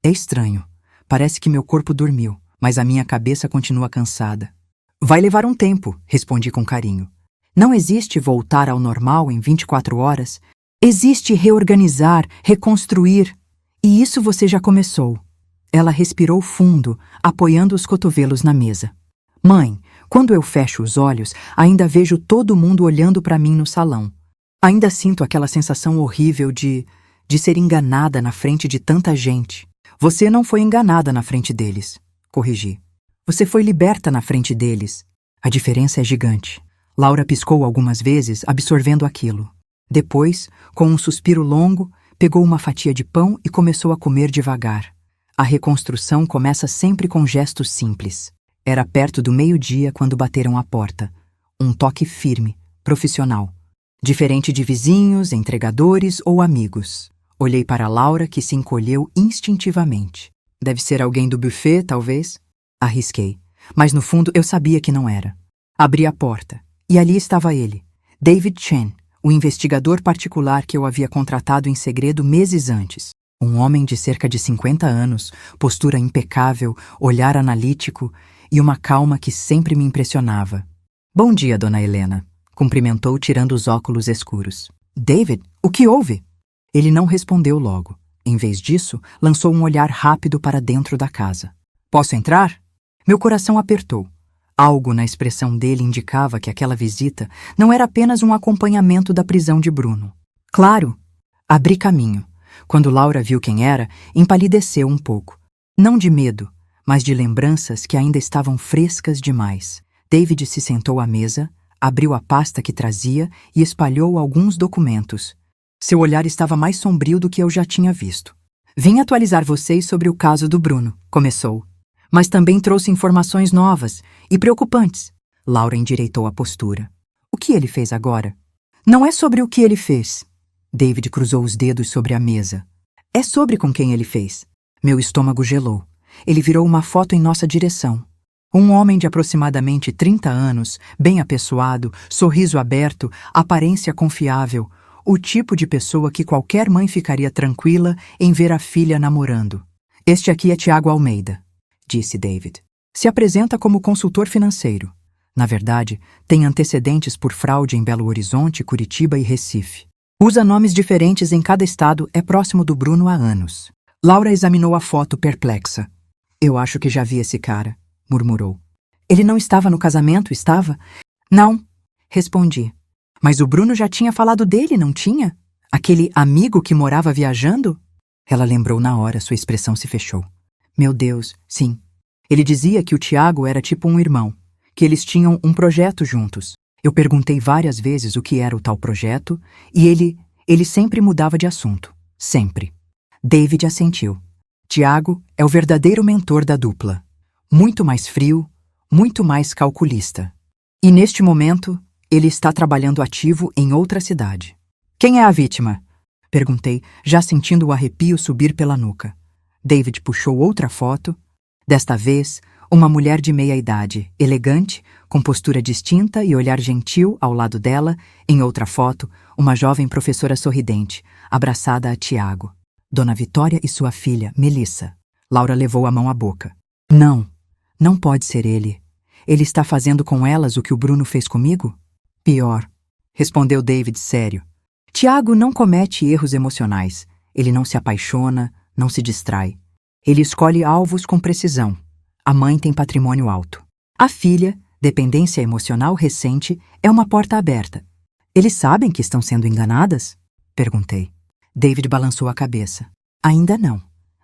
É estranho. Parece que meu corpo dormiu, mas a minha cabeça continua cansada." "Vai levar um tempo", respondi com carinho. "Não existe voltar ao normal em 24 horas. Existe reorganizar, reconstruir. E isso você já começou." Ela respirou fundo, apoiando os cotovelos na mesa. "Mãe, quando eu fecho os olhos, ainda vejo todo mundo olhando para mim no salão. Ainda sinto aquela sensação horrível de ser enganada na frente de tanta gente." "Você não foi enganada na frente deles", corrigi. "Você foi liberta na frente deles. A diferença é gigante." Laura piscou algumas vezes, absorvendo aquilo. Depois, com um suspiro longo, pegou uma fatia de pão e começou a comer devagar. A reconstrução começa sempre com gestos simples. Era perto do meio-dia quando bateram à porta. Um toque firme, profissional. Diferente de vizinhos, entregadores ou amigos. Olhei para Laura, que se encolheu instintivamente. "Deve ser alguém do buffet, talvez?" Arrisquei, mas no fundo eu sabia que não era. Abri a porta, e ali estava ele, David Chen, o investigador particular que eu havia contratado em segredo meses antes. Um homem de cerca de 50 anos, postura impecável, olhar analítico e uma calma que sempre me impressionava. "Bom dia, dona Helena", cumprimentou tirando os óculos escuros. "David, o que houve?" Ele não respondeu logo. Em vez disso, lançou um olhar rápido para dentro da casa. "Posso entrar?" Meu coração apertou. Algo na expressão dele indicava que aquela visita não era apenas um acompanhamento da prisão de Bruno. "Claro!" Abri caminho. Quando Laura viu quem era, empalideceu um pouco. Não de medo, mas de lembranças que ainda estavam frescas demais. David se sentou à mesa, abriu a pasta que trazia e espalhou alguns documentos. Seu olhar estava mais sombrio do que eu já tinha visto. "Vim atualizar vocês sobre o caso do Bruno", começou. "Mas também trouxe informações novas e preocupantes." Laura endireitou a postura. "O que ele fez agora?" "Não é sobre o que ele fez." David cruzou os dedos sobre a mesa. "É sobre com quem ele fez." Meu estômago gelou. Ele virou uma foto em nossa direção. Um homem de aproximadamente 30 anos, bem apessoado, sorriso aberto, aparência confiável. O tipo de pessoa que qualquer mãe ficaria tranquila em ver a filha namorando. "Este aqui é Tiago Almeida", disse David. "Se apresenta como consultor financeiro. Na verdade, tem antecedentes por fraude em Belo Horizonte, Curitiba e Recife. Usa nomes diferentes em cada estado, é próximo do Bruno há anos." Laura examinou a foto perplexa. "Eu acho que já vi esse cara", murmurou. "Ele não estava no casamento, estava?" "Não", respondi. "Mas o Bruno já tinha falado dele, não tinha? Aquele amigo que morava viajando?" Ela lembrou na hora, sua expressão se fechou. "Meu Deus, sim. Ele dizia que o Tiago era tipo um irmão, que eles tinham um projeto juntos. Eu perguntei várias vezes o que era o tal projeto e ele sempre mudava de assunto. Sempre." David assentiu. "Tiago é o verdadeiro mentor da dupla. Muito mais frio, muito mais calculista. E neste momento, ele está trabalhando ativo em outra cidade." "Quem é a vítima?" perguntei, já sentindo o arrepio subir pela nuca. David puxou outra foto. Desta vez, uma mulher de meia-idade, elegante, com postura distinta e olhar gentil ao lado dela. Em outra foto, uma jovem professora sorridente, abraçada a Tiago. Dona Vitória e sua filha, Melissa. Laura levou a mão à boca. "Não, não pode ser ele. Ele está fazendo com elas o que o Bruno fez comigo?" "Pior", respondeu David sério. "Tiago não comete erros emocionais. Ele não se apaixona, não se distrai. Ele escolhe alvos com precisão. A mãe tem patrimônio alto. A filha, dependência emocional recente, é uma porta aberta." "Eles sabem que estão sendo enganadas?" perguntei. David balançou a cabeça. Ainda não.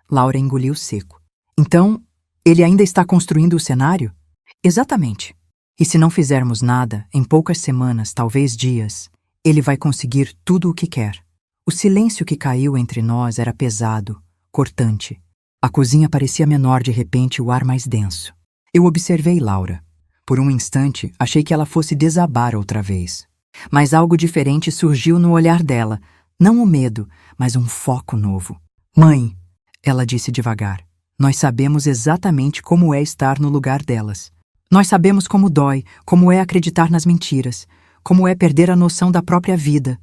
Laura engoliu seco. Então, ele ainda está construindo o cenário? Exatamente. E se não fizermos nada, em poucas semanas, talvez dias, ele vai conseguir tudo o que quer. O silêncio que caiu entre nós era pesado, cortante. A cozinha parecia menor de repente, o ar mais denso. Eu observei Laura. Por um instante, achei que ela fosse desabar outra vez. Mas algo diferente surgiu no olhar dela. Não o medo, mas um foco novo. Mãe, ela disse devagar, nós sabemos exatamente como é estar no lugar delas. Nós sabemos como dói, como é acreditar nas mentiras, como é perder a noção da própria vida.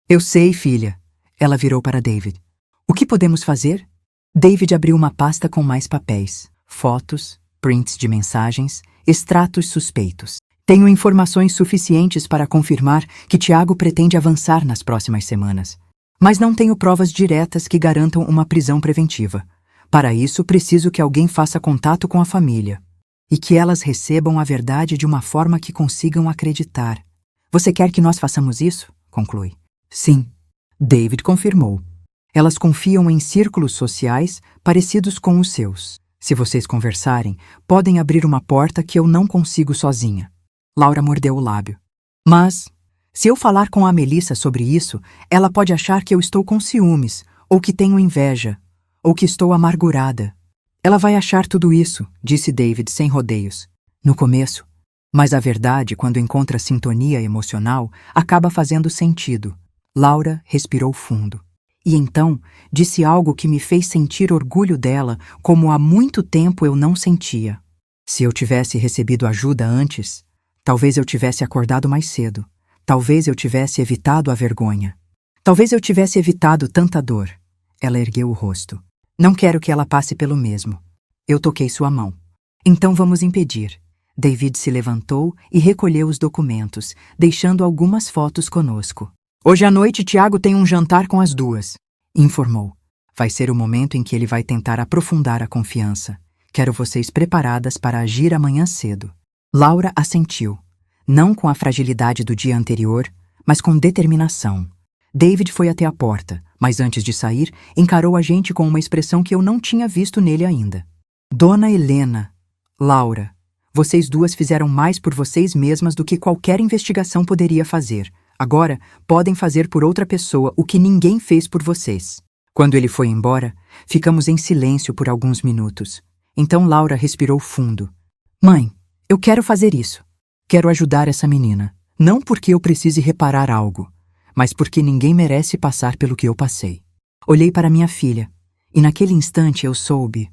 Eu sei, filha. Ela virou para David. O que podemos fazer? David abriu uma pasta com mais papéis, fotos, prints de mensagens, extratos suspeitos. Tenho informações suficientes para confirmar que Tiago pretende avançar nas próximas semanas. Mas não tenho provas diretas que garantam uma prisão preventiva. Para isso, preciso que alguém faça contato com a família e que elas recebam a verdade de uma forma que consigam acreditar. Você quer que nós façamos isso? Conclui. Sim. David confirmou. Elas confiam em círculos sociais parecidos com os seus. Se vocês conversarem, podem abrir uma porta que eu não consigo sozinha. Laura mordeu o lábio. Mas, se eu falar com a Melissa sobre isso, ela pode achar que eu estou com ciúmes, ou que tenho inveja, ou que estou amargurada. Ela vai achar tudo isso, disse David sem rodeios. No começo. Mas a verdade, quando encontra sintonia emocional, acaba fazendo sentido. Laura respirou fundo. E então, disse algo que me fez sentir orgulho dela, como há muito tempo eu não sentia. Se eu tivesse recebido ajuda antes, talvez eu tivesse acordado mais cedo. Talvez eu tivesse evitado a vergonha. Talvez eu tivesse evitado tanta dor. Ela ergueu o rosto. Não quero que ela passe pelo mesmo. Eu toquei sua mão. Então vamos impedir. David se levantou e recolheu os documentos, deixando algumas fotos conosco. Hoje à noite, Tiago tem um jantar com as duas, informou. Vai ser o momento em que ele vai tentar aprofundar a confiança. Quero vocês preparadas para agir amanhã cedo. Laura assentiu. Não com a fragilidade do dia anterior, mas com determinação. David foi até a porta, mas antes de sair, encarou a gente com uma expressão que eu não tinha visto nele ainda. Dona Helena, Laura, vocês duas fizeram mais por vocês mesmas do que qualquer investigação poderia fazer. Agora, podem fazer por outra pessoa o que ninguém fez por vocês. Quando ele foi embora, ficamos em silêncio por alguns minutos. Então Laura respirou fundo. Mãe, eu quero fazer isso. Quero ajudar essa menina. Não porque eu precise reparar algo, mas porque ninguém merece passar pelo que eu passei. Olhei para minha filha, e naquele instante eu soube.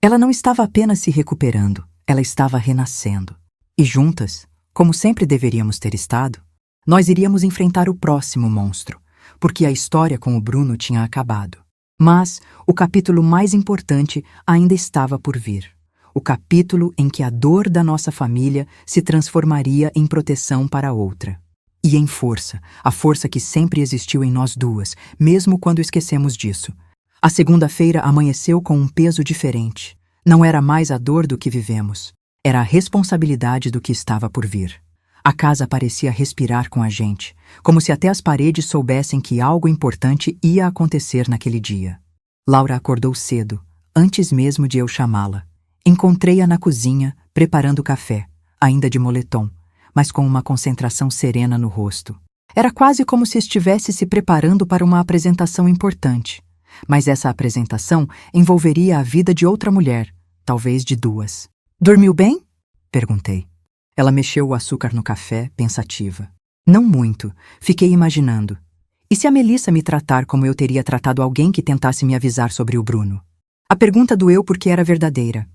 Ela não estava apenas se recuperando, ela estava renascendo. E juntas, como sempre deveríamos ter estado, nós iríamos enfrentar o próximo monstro, porque a história com o Bruno tinha acabado. Mas o capítulo mais importante ainda estava por vir. O capítulo em que a dor da nossa família se transformaria em proteção para outra. E em força, a força que sempre existiu em nós duas, mesmo quando esquecemos disso. A segunda-feira amanheceu com um peso diferente. Não era mais a dor do que vivemos, era a responsabilidade do que estava por vir. A casa parecia respirar com a gente, como se até as paredes soubessem que algo importante ia acontecer naquele dia. Laura acordou cedo, antes mesmo de eu chamá-la. Encontrei-a na cozinha, preparando café, ainda de moletom, mas com uma concentração serena no rosto. Era quase como se estivesse se preparando para uma apresentação importante. Mas essa apresentação envolveria a vida de outra mulher, talvez de duas. Dormiu bem? Perguntei. Ela mexeu o açúcar no café, pensativa. Não muito. Fiquei imaginando. E se a Melissa me tratar como eu teria tratado alguém que tentasse me avisar sobre o Bruno? A pergunta doeu porque era verdadeira.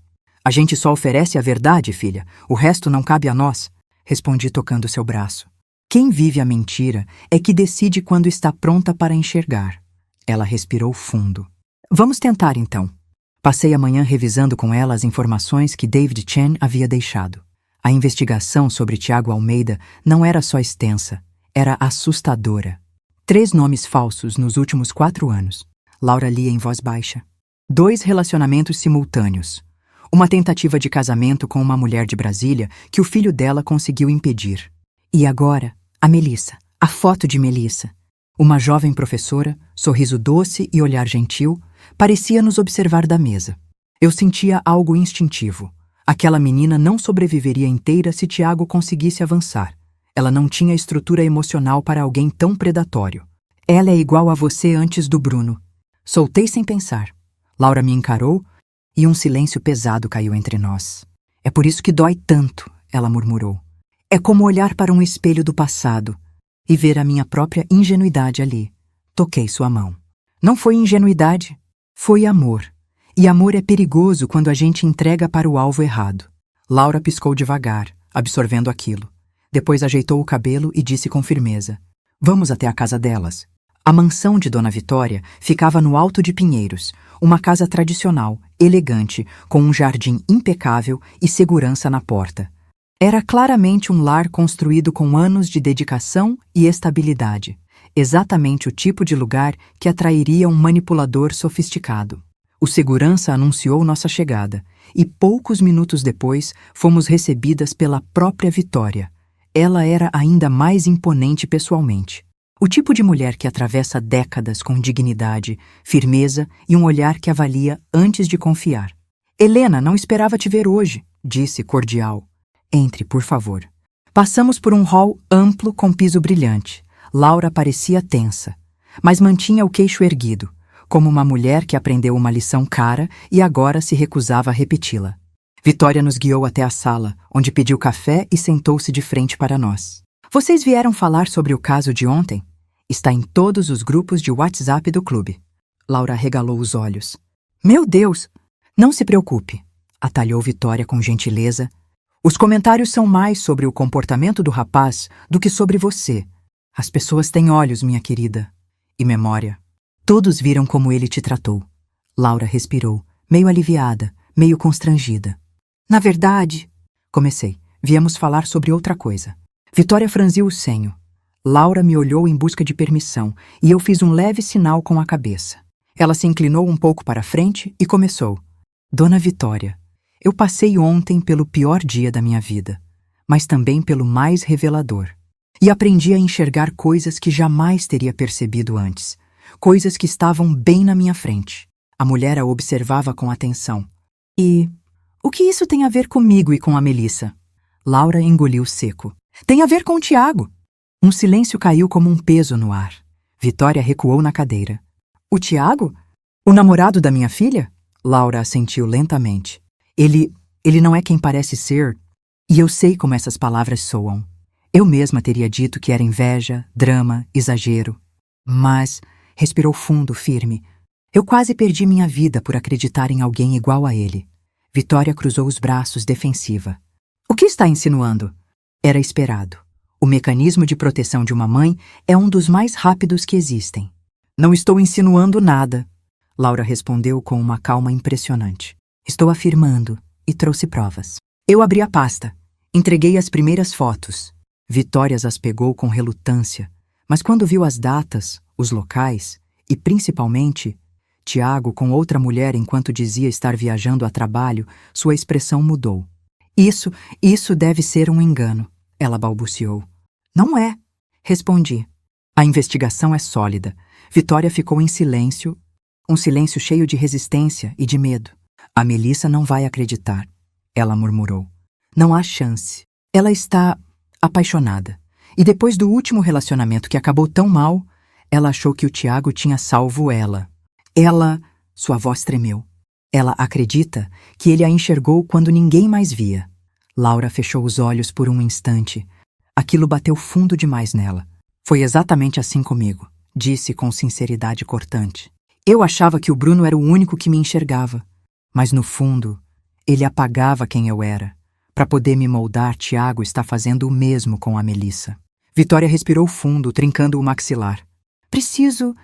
A gente só oferece a verdade, filha. O resto não cabe a nós. Respondi tocando seu braço. Quem vive a mentira é que decide quando está pronta para enxergar. Ela respirou fundo. Vamos tentar, então. Passei a manhã revisando com ela as informações que David Chen havia deixado. A investigação sobre Tiago Almeida não era só extensa, era assustadora. 3 nomes falsos nos últimos 4 anos. Laura lia em voz baixa. 2 relacionamentos simultâneos. Uma tentativa de casamento com uma mulher de Brasília que o filho dela conseguiu impedir. E agora, a Melissa, a foto de Melissa. Uma jovem professora, sorriso doce e olhar gentil, parecia nos observar da mesa. Eu sentia algo instintivo. Aquela menina não sobreviveria inteira se Tiago conseguisse avançar. Ela não tinha estrutura emocional para alguém tão predatório. Ela é igual a você antes do Bruno. Soltei sem pensar. Laura me encarou e um silêncio pesado caiu entre nós. É por isso que dói tanto, ela murmurou. É como olhar para um espelho do passado e ver a minha própria ingenuidade ali. Toquei sua mão. Não foi ingenuidade, foi amor. E amor é perigoso quando a gente entrega para o alvo errado. Laura piscou devagar, absorvendo aquilo. Depois ajeitou o cabelo e disse com firmeza: Vamos até a casa delas. A mansão de Dona Vitória ficava no Alto de Pinheiros, uma casa tradicional, elegante, com um jardim impecável e segurança na porta. Era claramente um lar construído com anos de dedicação e estabilidade. Exatamente o tipo de lugar que atrairia um manipulador sofisticado. O segurança anunciou nossa chegada, e poucos minutos depois fomos recebidas pela própria Vitória. Ela era ainda mais imponente pessoalmente. O tipo de mulher que atravessa décadas com dignidade, firmeza e um olhar que avalia antes de confiar. Helena, não esperava te ver hoje, disse cordial. Entre, por favor. Passamos por um hall amplo com piso brilhante. Laura parecia tensa, mas mantinha o queixo erguido, como uma mulher que aprendeu uma lição cara e agora se recusava a repeti-la. Vitória nos guiou até a sala, onde pediu café e sentou-se de frente para nós. Vocês vieram falar sobre o caso de ontem? Está em todos os grupos de WhatsApp do clube. Laura regalou os olhos. Meu Deus! Não se preocupe, atalhou Vitória com gentileza. Os comentários são mais sobre o comportamento do rapaz do que sobre você. As pessoas têm olhos, minha querida. E memória. Todos viram como ele te tratou. Laura respirou, meio aliviada, meio constrangida. Na verdade, comecei, viemos falar sobre outra coisa. Vitória franziu o senho. Laura me olhou em busca de permissão e eu fiz um leve sinal com a cabeça. Ela se inclinou um pouco para a frente e começou. Dona Vitória, eu passei ontem pelo pior dia da minha vida, mas também pelo mais revelador. E aprendi a enxergar coisas que jamais teria percebido antes. Coisas que estavam bem na minha frente. A mulher a observava com atenção. E o que isso tem a ver comigo e com a Melissa? Laura engoliu seco. Tem a ver com o Tiago. Um silêncio caiu como um peso no ar. Vitória recuou na cadeira. O Tiago? O namorado da minha filha? Laura assentiu lentamente. Ele não é quem parece ser. E eu sei como essas palavras soam. Eu mesma teria dito que era inveja, drama, exagero. Mas respirou fundo, firme. Eu quase perdi minha vida por acreditar em alguém igual a ele. Vitória cruzou os braços, defensiva. O que está insinuando? Era esperado. O mecanismo de proteção de uma mãe é um dos mais rápidos que existem. Não estou insinuando nada, Laura respondeu com uma calma impressionante. Estou afirmando, e trouxe provas. Eu abri a pasta. Entreguei as primeiras fotos. Vitória as pegou com relutância, mas quando viu as datas, os locais e, principalmente, Tiago com outra mulher enquanto dizia estar viajando a trabalho, sua expressão mudou. Isso deve ser um engano, ela balbuciou. Não é, respondi. A investigação é sólida. Vitória ficou em silêncio, um silêncio cheio de resistência e de medo. A Melissa não vai acreditar, ela murmurou. Não há chance. Ela está apaixonada. E depois do último relacionamento que acabou tão mal, ela achou que o Tiago tinha salvo ela. Sua voz tremeu. Ela acredita que ele a enxergou quando ninguém mais via. Laura fechou os olhos por um instante. Aquilo bateu fundo demais nela. Foi exatamente assim comigo, disse com sinceridade cortante. Eu achava que o Bruno era o único que me enxergava. Mas no fundo, ele apagava quem eu era. Para poder me moldar, Tiago está fazendo o mesmo com a Melissa. Vitória respirou fundo, trincando o maxilar. Preciso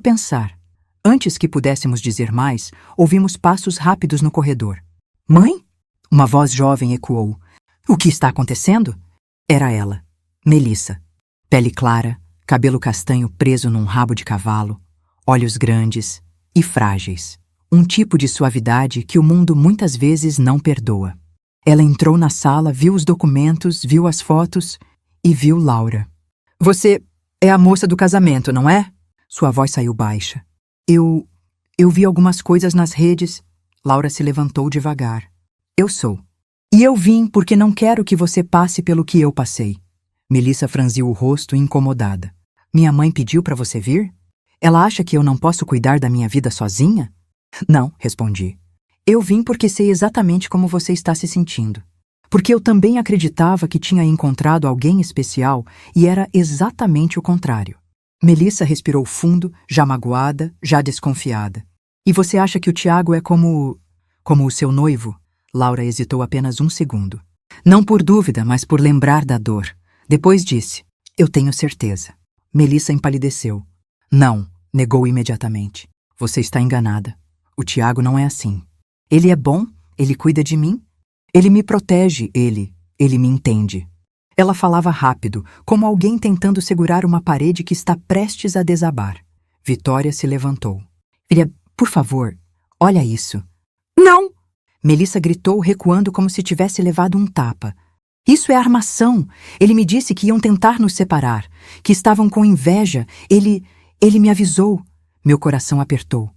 pensar. Antes que pudéssemos dizer mais, ouvimos passos rápidos no corredor. Mãe? Uma voz jovem ecoou. O que está acontecendo? Era ela, Melissa. Pele clara, cabelo castanho preso num rabo de cavalo, olhos grandes e frágeis. Um tipo de suavidade que o mundo muitas vezes não perdoa. Ela entrou na sala, viu os documentos, viu as fotos e viu Laura. Você é a moça do casamento, não é? Sua voz saiu baixa. Eu vi algumas coisas nas redes. Laura se levantou devagar. Eu sou. E eu vim porque não quero que você passe pelo que eu passei. Melissa franziu o rosto incomodada. Minha mãe pediu para você vir? Ela acha que eu não posso cuidar da minha vida sozinha? Não, respondi. Eu vim porque sei exatamente como você está se sentindo. Porque eu também acreditava que tinha encontrado alguém especial e era exatamente o contrário. Melissa respirou fundo, já magoada, já desconfiada. E você acha que o Tiago é como o seu noivo? Laura hesitou apenas um segundo. Não por dúvida, mas por lembrar da dor. Depois disse, eu tenho certeza. Melissa empalideceu. Não, negou imediatamente. Você está enganada. O Tiago não é assim. Ele é bom, ele cuida de mim. Ele me protege, ele me entende. Ela falava rápido, como alguém tentando segurar uma parede que está prestes a desabar. Vitória se levantou. Filha, por favor, olha isso. Não! Melissa gritou, recuando como se tivesse levado um tapa. Isso é armação. Ele me disse que iam tentar nos separar, que estavam com inveja. Ele me avisou. Meu coração apertou.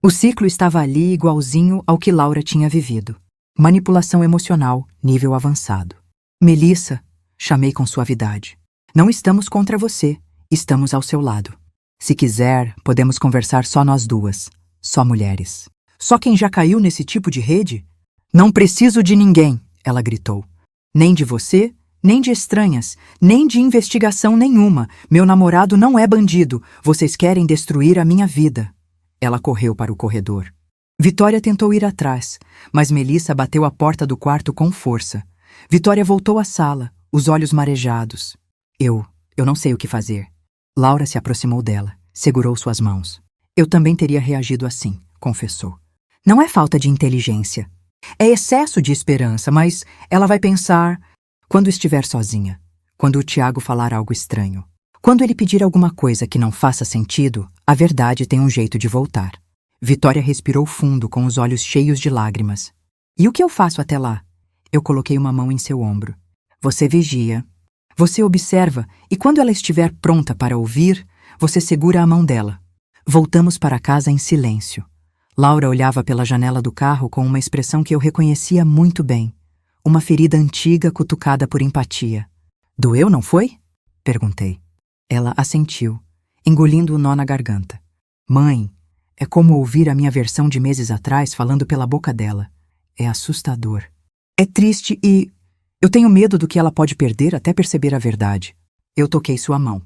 O ciclo estava ali igualzinho ao que Laura tinha vivido. Manipulação emocional, nível avançado. Melissa, chamei com suavidade. Não estamos contra você, estamos ao seu lado. Se quiser, podemos conversar só nós duas, só mulheres. Só quem já caiu nesse tipo de rede? Não preciso de ninguém, ela gritou. Nem de você, nem de estranhas, nem de investigação nenhuma. Meu namorado não é bandido. Vocês querem destruir a minha vida. Ela correu para o corredor. Vitória tentou ir atrás, mas Melissa bateu a porta do quarto com força. Vitória voltou à sala, os olhos marejados. Eu não sei o que fazer. Laura se aproximou dela, segurou suas mãos. Eu também teria reagido assim, confessou. Não é falta de inteligência. É excesso de esperança, mas ela vai pensar quando estiver sozinha, quando o Tiago falar algo estranho. Quando ele pedir alguma coisa que não faça sentido, a verdade tem um jeito de voltar. Vitória respirou fundo com os olhos cheios de lágrimas. E o que eu faço até lá? Eu coloquei uma mão em seu ombro. Você vigia. Você observa e quando ela estiver pronta para ouvir, você segura a mão dela. Voltamos para casa em silêncio. Laura olhava pela janela do carro com uma expressão que eu reconhecia muito bem. Uma ferida antiga cutucada por empatia. Doeu, não foi? Perguntei. Ela assentiu, engolindo o nó na garganta. Mãe, é como ouvir a minha versão de meses atrás falando pela boca dela. É assustador. É triste e eu tenho medo do que ela pode perder até perceber a verdade. Eu toquei sua mão.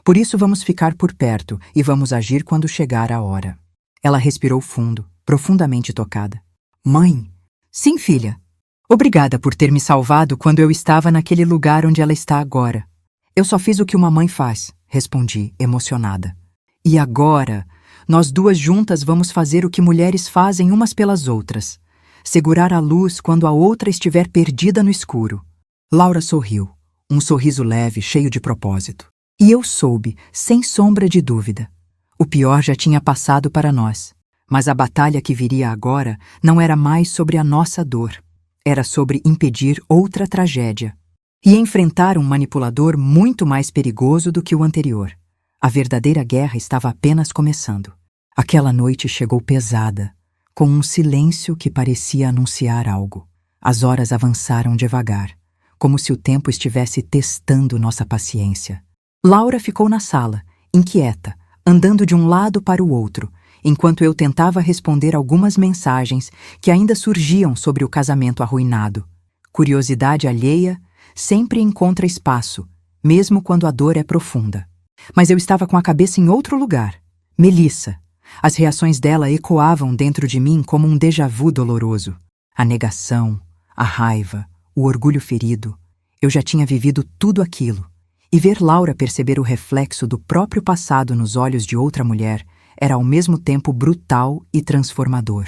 Por isso vamos ficar por perto e vamos agir quando chegar a hora. Ela respirou fundo, profundamente tocada. Mãe? Sim, filha. Obrigada por ter me salvado quando eu estava naquele lugar onde ela está agora. Eu só fiz o que uma mãe faz, respondi, emocionada. E agora, nós duas juntas vamos fazer o que mulheres fazem umas pelas outras. Segurar a luz quando a outra estiver perdida no escuro. Laura sorriu, um sorriso leve, cheio de propósito. E eu soube, sem sombra de dúvida. O pior já tinha passado para nós, mas a batalha que viria agora não era mais sobre a nossa dor. Era sobre impedir outra tragédia. E enfrentar um manipulador muito mais perigoso do que o anterior. A verdadeira guerra estava apenas começando. Aquela noite chegou pesada, com um silêncio que parecia anunciar algo. As horas avançaram devagar, como se o tempo estivesse testando nossa paciência. Laura ficou na sala, inquieta, andando de um lado para o outro, enquanto eu tentava responder algumas mensagens que ainda surgiam sobre o casamento arruinado. Curiosidade alheia sempre encontra espaço, mesmo quando a dor é profunda. Mas eu estava com a cabeça em outro lugar. Melissa. As reações dela ecoavam dentro de mim como um déjà-vu doloroso. A negação, a raiva, o orgulho ferido. Eu já tinha vivido tudo aquilo. E ver Laura perceber o reflexo do próprio passado nos olhos de outra mulher era ao mesmo tempo brutal e transformador.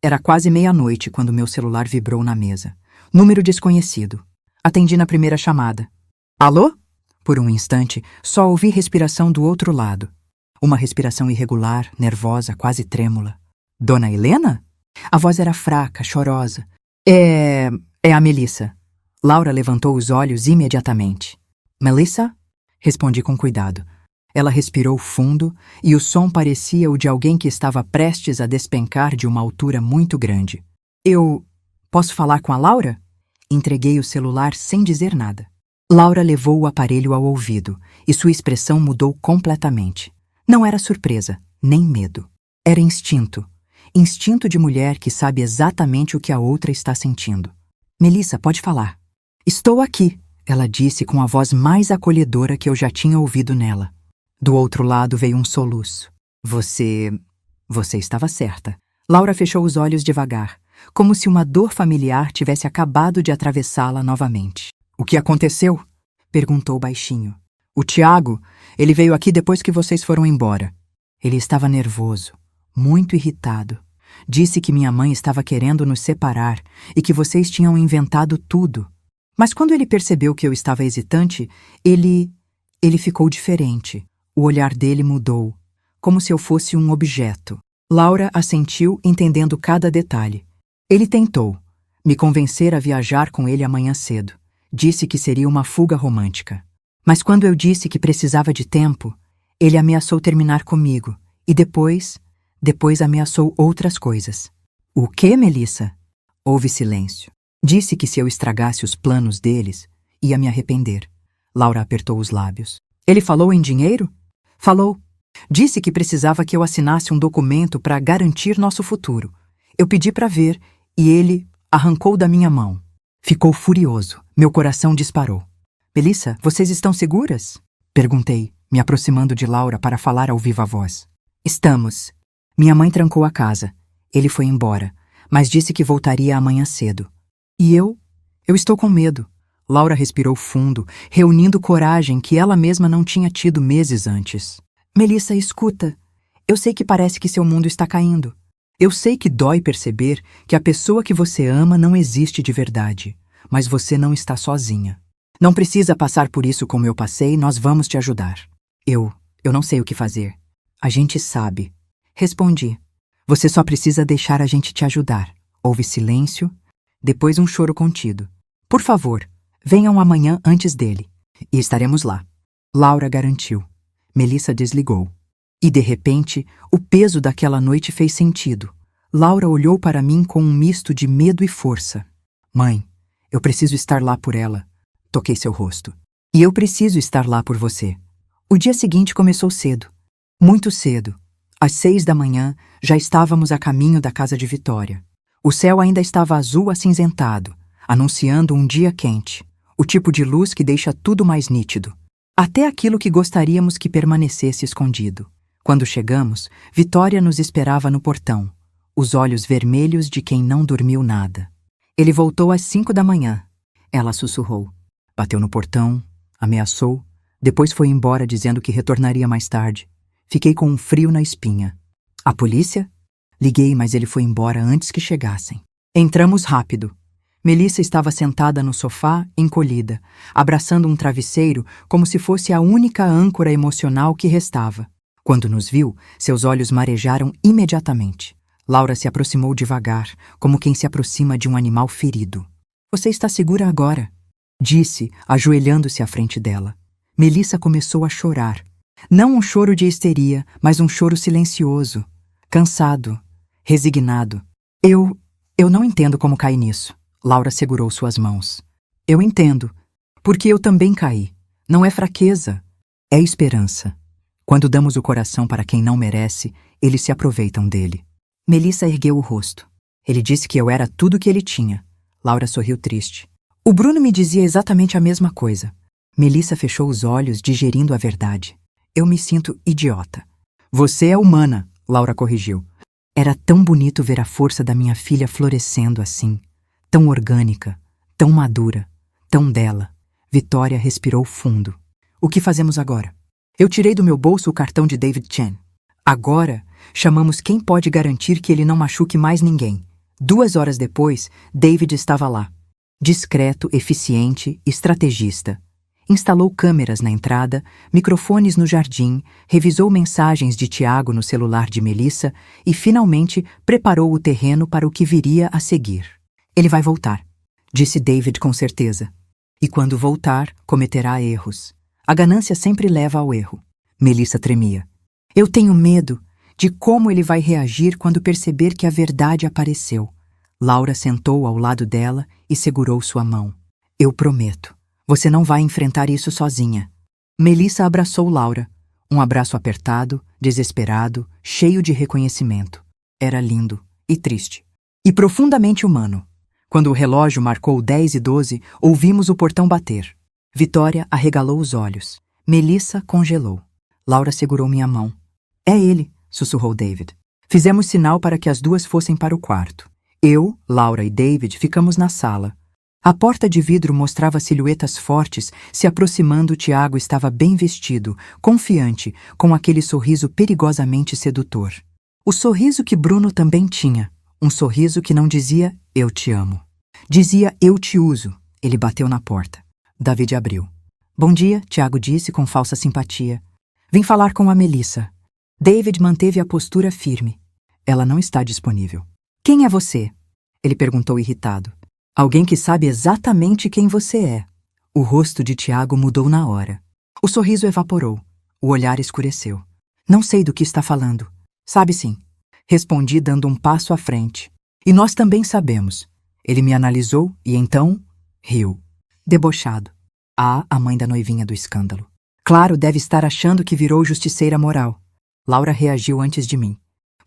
Era quase meia-noite quando meu celular vibrou na mesa. Número desconhecido. Atendi na primeira chamada. Alô? Por um instante, só ouvi respiração do outro lado. Uma respiração irregular, nervosa, quase trêmula. Dona Helena? A voz era fraca, chorosa. É a Melissa. Laura levantou os olhos imediatamente. Melissa? Respondi com cuidado. Ela respirou fundo e o som parecia o de alguém que estava prestes a despencar de uma altura muito grande. Eu posso falar com a Laura? Entreguei o celular sem dizer nada. Laura levou o aparelho ao ouvido e sua expressão mudou completamente. Não era surpresa, nem medo. Era instinto. Instinto de mulher que sabe exatamente o que a outra está sentindo. Melissa, pode falar. Estou aqui, ela disse com a voz mais acolhedora que eu já tinha ouvido nela. Do outro lado veio um soluço. Você estava certa. Laura fechou os olhos devagar, como se uma dor familiar tivesse acabado de atravessá-la novamente. O que aconteceu? Perguntou baixinho. O Tiago, ele veio aqui depois que vocês foram embora. Ele estava nervoso, muito irritado. Disse que minha mãe estava querendo nos separar e que vocês tinham inventado tudo. Mas quando ele percebeu que eu estava hesitante, ele ficou diferente. O olhar dele mudou, como se eu fosse um objeto. Laura assentiu, entendendo cada detalhe. Ele tentou me convencer a viajar com ele amanhã cedo. Disse que seria uma fuga romântica. Mas quando eu disse que precisava de tempo, ele ameaçou terminar comigo e depois ameaçou outras coisas. O quê, Melissa? Houve silêncio. Disse que se eu estragasse os planos deles, ia me arrepender. Laura apertou os lábios. Ele falou em dinheiro? Falou. Disse que precisava que eu assinasse um documento para garantir nosso futuro. Eu pedi para ver e ele arrancou da minha mão. Ficou furioso. Meu coração disparou. Melissa, vocês estão seguras? Perguntei, me aproximando de Laura para falar ao viva voz. Estamos. Minha mãe trancou a casa. Ele foi embora, mas disse que voltaria amanhã cedo. E eu estou com medo. Laura respirou fundo, reunindo coragem que ela mesma não tinha tido meses antes. Melissa, escuta. Eu sei que parece que seu mundo está caindo. Eu sei que dói perceber que a pessoa que você ama não existe de verdade. Mas você não está sozinha. Não precisa passar por isso como eu passei, nós vamos te ajudar. Eu não sei o que fazer. A gente sabe. Respondi. Você só precisa deixar a gente te ajudar. Houve silêncio, depois um choro contido. Por favor, venham amanhã antes dele. E estaremos lá. Laura garantiu. Melissa desligou. E, de repente, o peso daquela noite fez sentido. Laura olhou para mim com um misto de medo e força. Mãe, eu preciso estar lá por ela. Toquei seu rosto. E eu preciso estar lá por você. O dia seguinte começou cedo. Muito cedo. Às 6 da manhã, já estávamos a caminho da casa de Vitória. O céu ainda estava azul acinzentado, anunciando um dia quente. O tipo de luz que deixa tudo mais nítido. Até aquilo que gostaríamos que permanecesse escondido. Quando chegamos, Vitória nos esperava no portão, os olhos vermelhos de quem não dormiu nada. Ele voltou às 5 da manhã. Ela sussurrou. Bateu no portão, ameaçou, depois foi embora dizendo que retornaria mais tarde. Fiquei com um frio na espinha. A polícia? Liguei, mas ele foi embora antes que chegassem. Entramos rápido. Melissa estava sentada no sofá, encolhida, abraçando um travesseiro como se fosse a única âncora emocional que restava. Quando nos viu, seus olhos marejaram imediatamente. Laura se aproximou devagar, como quem se aproxima de um animal ferido. Você está segura agora? Disse, ajoelhando-se à frente dela. Melissa começou a chorar. Não um choro de histeria, mas um choro silencioso, cansado, resignado. Eu não entendo como caí nisso. Laura segurou suas mãos. Eu entendo, porque eu também caí. Não é fraqueza, é esperança. Quando damos o coração para quem não merece, eles se aproveitam dele. Melissa ergueu o rosto. Ele disse que eu era tudo que ele tinha. Laura sorriu triste. O Bruno me dizia exatamente a mesma coisa. Melissa fechou os olhos, digerindo a verdade. Eu me sinto idiota. Você é humana, Laura corrigiu. Era tão bonito ver a força da minha filha florescendo assim. Tão orgânica, tão madura, tão dela. Vitória respirou fundo. O que fazemos agora? Eu tirei do meu bolso o cartão de David Chen. Agora, chamamos quem pode garantir que ele não machuque mais ninguém. 2 horas depois, David estava lá. Discreto, eficiente, estrategista. Instalou câmeras na entrada, microfones no jardim, revisou mensagens de Tiago no celular de Melissa e, finalmente, preparou o terreno para o que viria a seguir. Ele vai voltar, disse David com certeza. E quando voltar, cometerá erros. A ganância sempre leva ao erro. Melissa tremia. Eu tenho medo de como ele vai reagir quando perceber que a verdade apareceu. Laura sentou ao lado dela e segurou sua mão. Eu prometo, você não vai enfrentar isso sozinha. Melissa abraçou Laura. Um abraço apertado, desesperado, cheio de reconhecimento. Era lindo e triste. E profundamente humano. Quando o relógio marcou 10:12, ouvimos o portão bater. Vitória arregalou os olhos. Melissa congelou. Laura segurou minha mão. É ele, sussurrou David. Fizemos sinal para que as duas fossem para o quarto. Eu, Laura e David ficamos na sala. A porta de vidro mostrava silhuetas fortes se aproximando. Tiago estava bem vestido, confiante, com aquele sorriso perigosamente sedutor. O sorriso que Bruno também tinha. Um sorriso que não dizia, eu te amo. Dizia, eu te uso. Ele bateu na porta. David abriu. Bom dia, Tiago disse com falsa simpatia. Vim falar com a Melissa. David manteve a postura firme. Ela não está disponível. Quem é você? Ele perguntou irritado. Alguém que sabe exatamente quem você é. O rosto de Tiago mudou na hora. O sorriso evaporou. O olhar escureceu. Não sei do que está falando. Sabe sim. Respondi dando um passo à frente. E nós também sabemos. Ele me analisou e então riu. Debochado. Ah, a mãe da noivinha do escândalo. Claro, deve estar achando que virou justiceira moral. Laura reagiu antes de mim.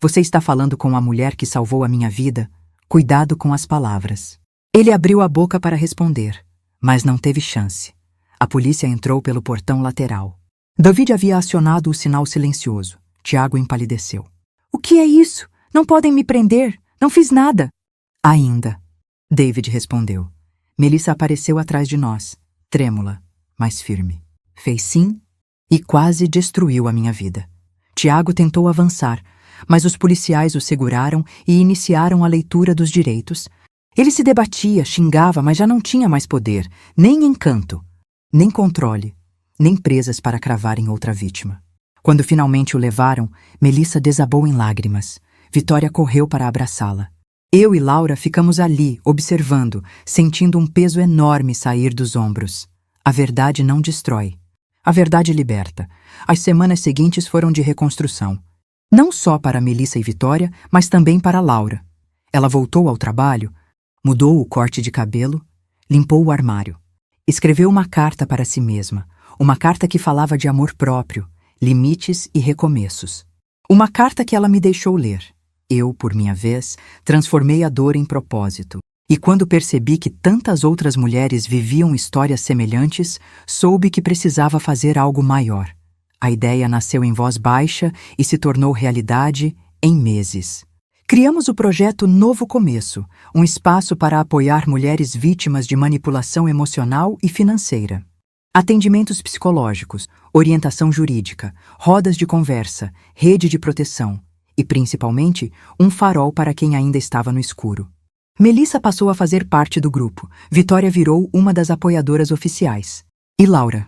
Você está falando com a mulher que salvou a minha vida? Cuidado com as palavras. Ele abriu a boca para responder, mas não teve chance. A polícia entrou pelo portão lateral. David havia acionado o sinal silencioso. Tiago empalideceu. O que é isso? Não podem me prender. Não fiz nada. Ainda. David respondeu. Melissa apareceu atrás de nós, trêmula, mas firme. Fez sim e quase destruiu a minha vida. Tiago tentou avançar, mas os policiais o seguraram e iniciaram a leitura dos direitos. Ele se debatia, xingava, mas já não tinha mais poder, nem encanto, nem controle, nem presas para cravarem outra vítima. Quando finalmente o levaram, Melissa desabou em lágrimas. Vitória correu para abraçá-la. Eu e Laura ficamos ali, observando, sentindo um peso enorme sair dos ombros. A verdade não destrói. A verdade liberta. As semanas seguintes foram de reconstrução. Não só para Melissa e Vitória, mas também para Laura. Ela voltou ao trabalho, mudou o corte de cabelo, limpou o armário. Escreveu uma carta para si mesma, uma carta que falava de amor próprio, limites e recomeços. Uma carta que ela me deixou ler. Eu, por minha vez, transformei a dor em propósito. E quando percebi que tantas outras mulheres viviam histórias semelhantes, soube que precisava fazer algo maior. A ideia nasceu em voz baixa e se tornou realidade em meses. Criamos o projeto Novo Começo, um espaço para apoiar mulheres vítimas de manipulação emocional e financeira. Atendimentos psicológicos, orientação jurídica, rodas de conversa, rede de proteção e, principalmente, um farol para quem ainda estava no escuro. Melissa passou a fazer parte do grupo. Vitória virou uma das apoiadoras oficiais. E Laura?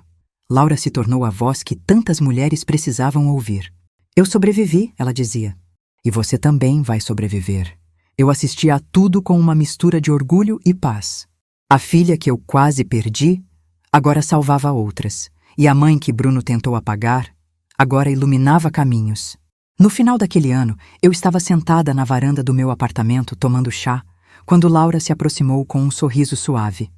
Laura se tornou a voz que tantas mulheres precisavam ouvir. Eu sobrevivi, ela dizia. E você também vai sobreviver. Eu assistia a tudo com uma mistura de orgulho e paz. A filha que eu quase perdi, agora salvava outras. E a mãe que Bruno tentou apagar, agora iluminava caminhos. No final daquele ano, eu estava sentada na varanda do meu apartamento tomando chá, quando Laura se aproximou com um sorriso suave.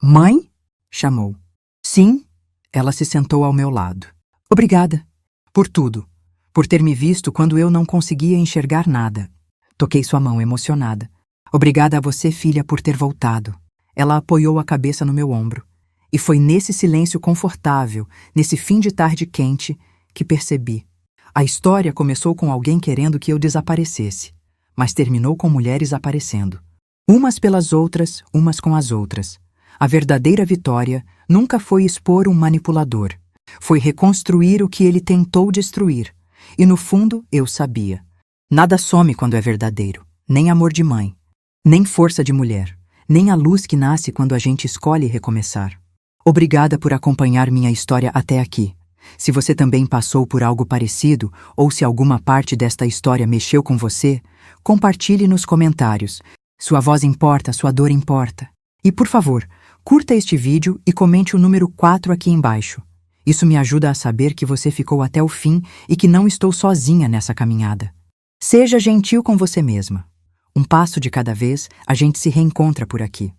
Mãe? Chamou. Sim. Ela se sentou ao meu lado. Obrigada. Por tudo. Por ter me visto quando eu não conseguia enxergar nada. Toquei sua mão emocionada. Obrigada a você, filha, por ter voltado. Ela apoiou a cabeça no meu ombro. E foi nesse silêncio confortável, nesse fim de tarde quente, que percebi. A história começou com alguém querendo que eu desaparecesse, mas terminou com mulheres aparecendo. Umas pelas outras, umas com as outras. A verdadeira vitória nunca foi expor um manipulador. Foi reconstruir o que ele tentou destruir. E no fundo, eu sabia. Nada some quando é verdadeiro. Nem amor de mãe. Nem força de mulher. Nem a luz que nasce quando a gente escolhe recomeçar. Obrigada por acompanhar minha história até aqui. Se você também passou por algo parecido, ou se alguma parte desta história mexeu com você, compartilhe nos comentários. Sua voz importa, sua dor importa. E, por favor, curta este vídeo e comente o número 4 aqui embaixo. Isso me ajuda a saber que você ficou até o fim e que não estou sozinha nessa caminhada. Seja gentil com você mesma. Um passo de cada vez, a gente se reencontra por aqui.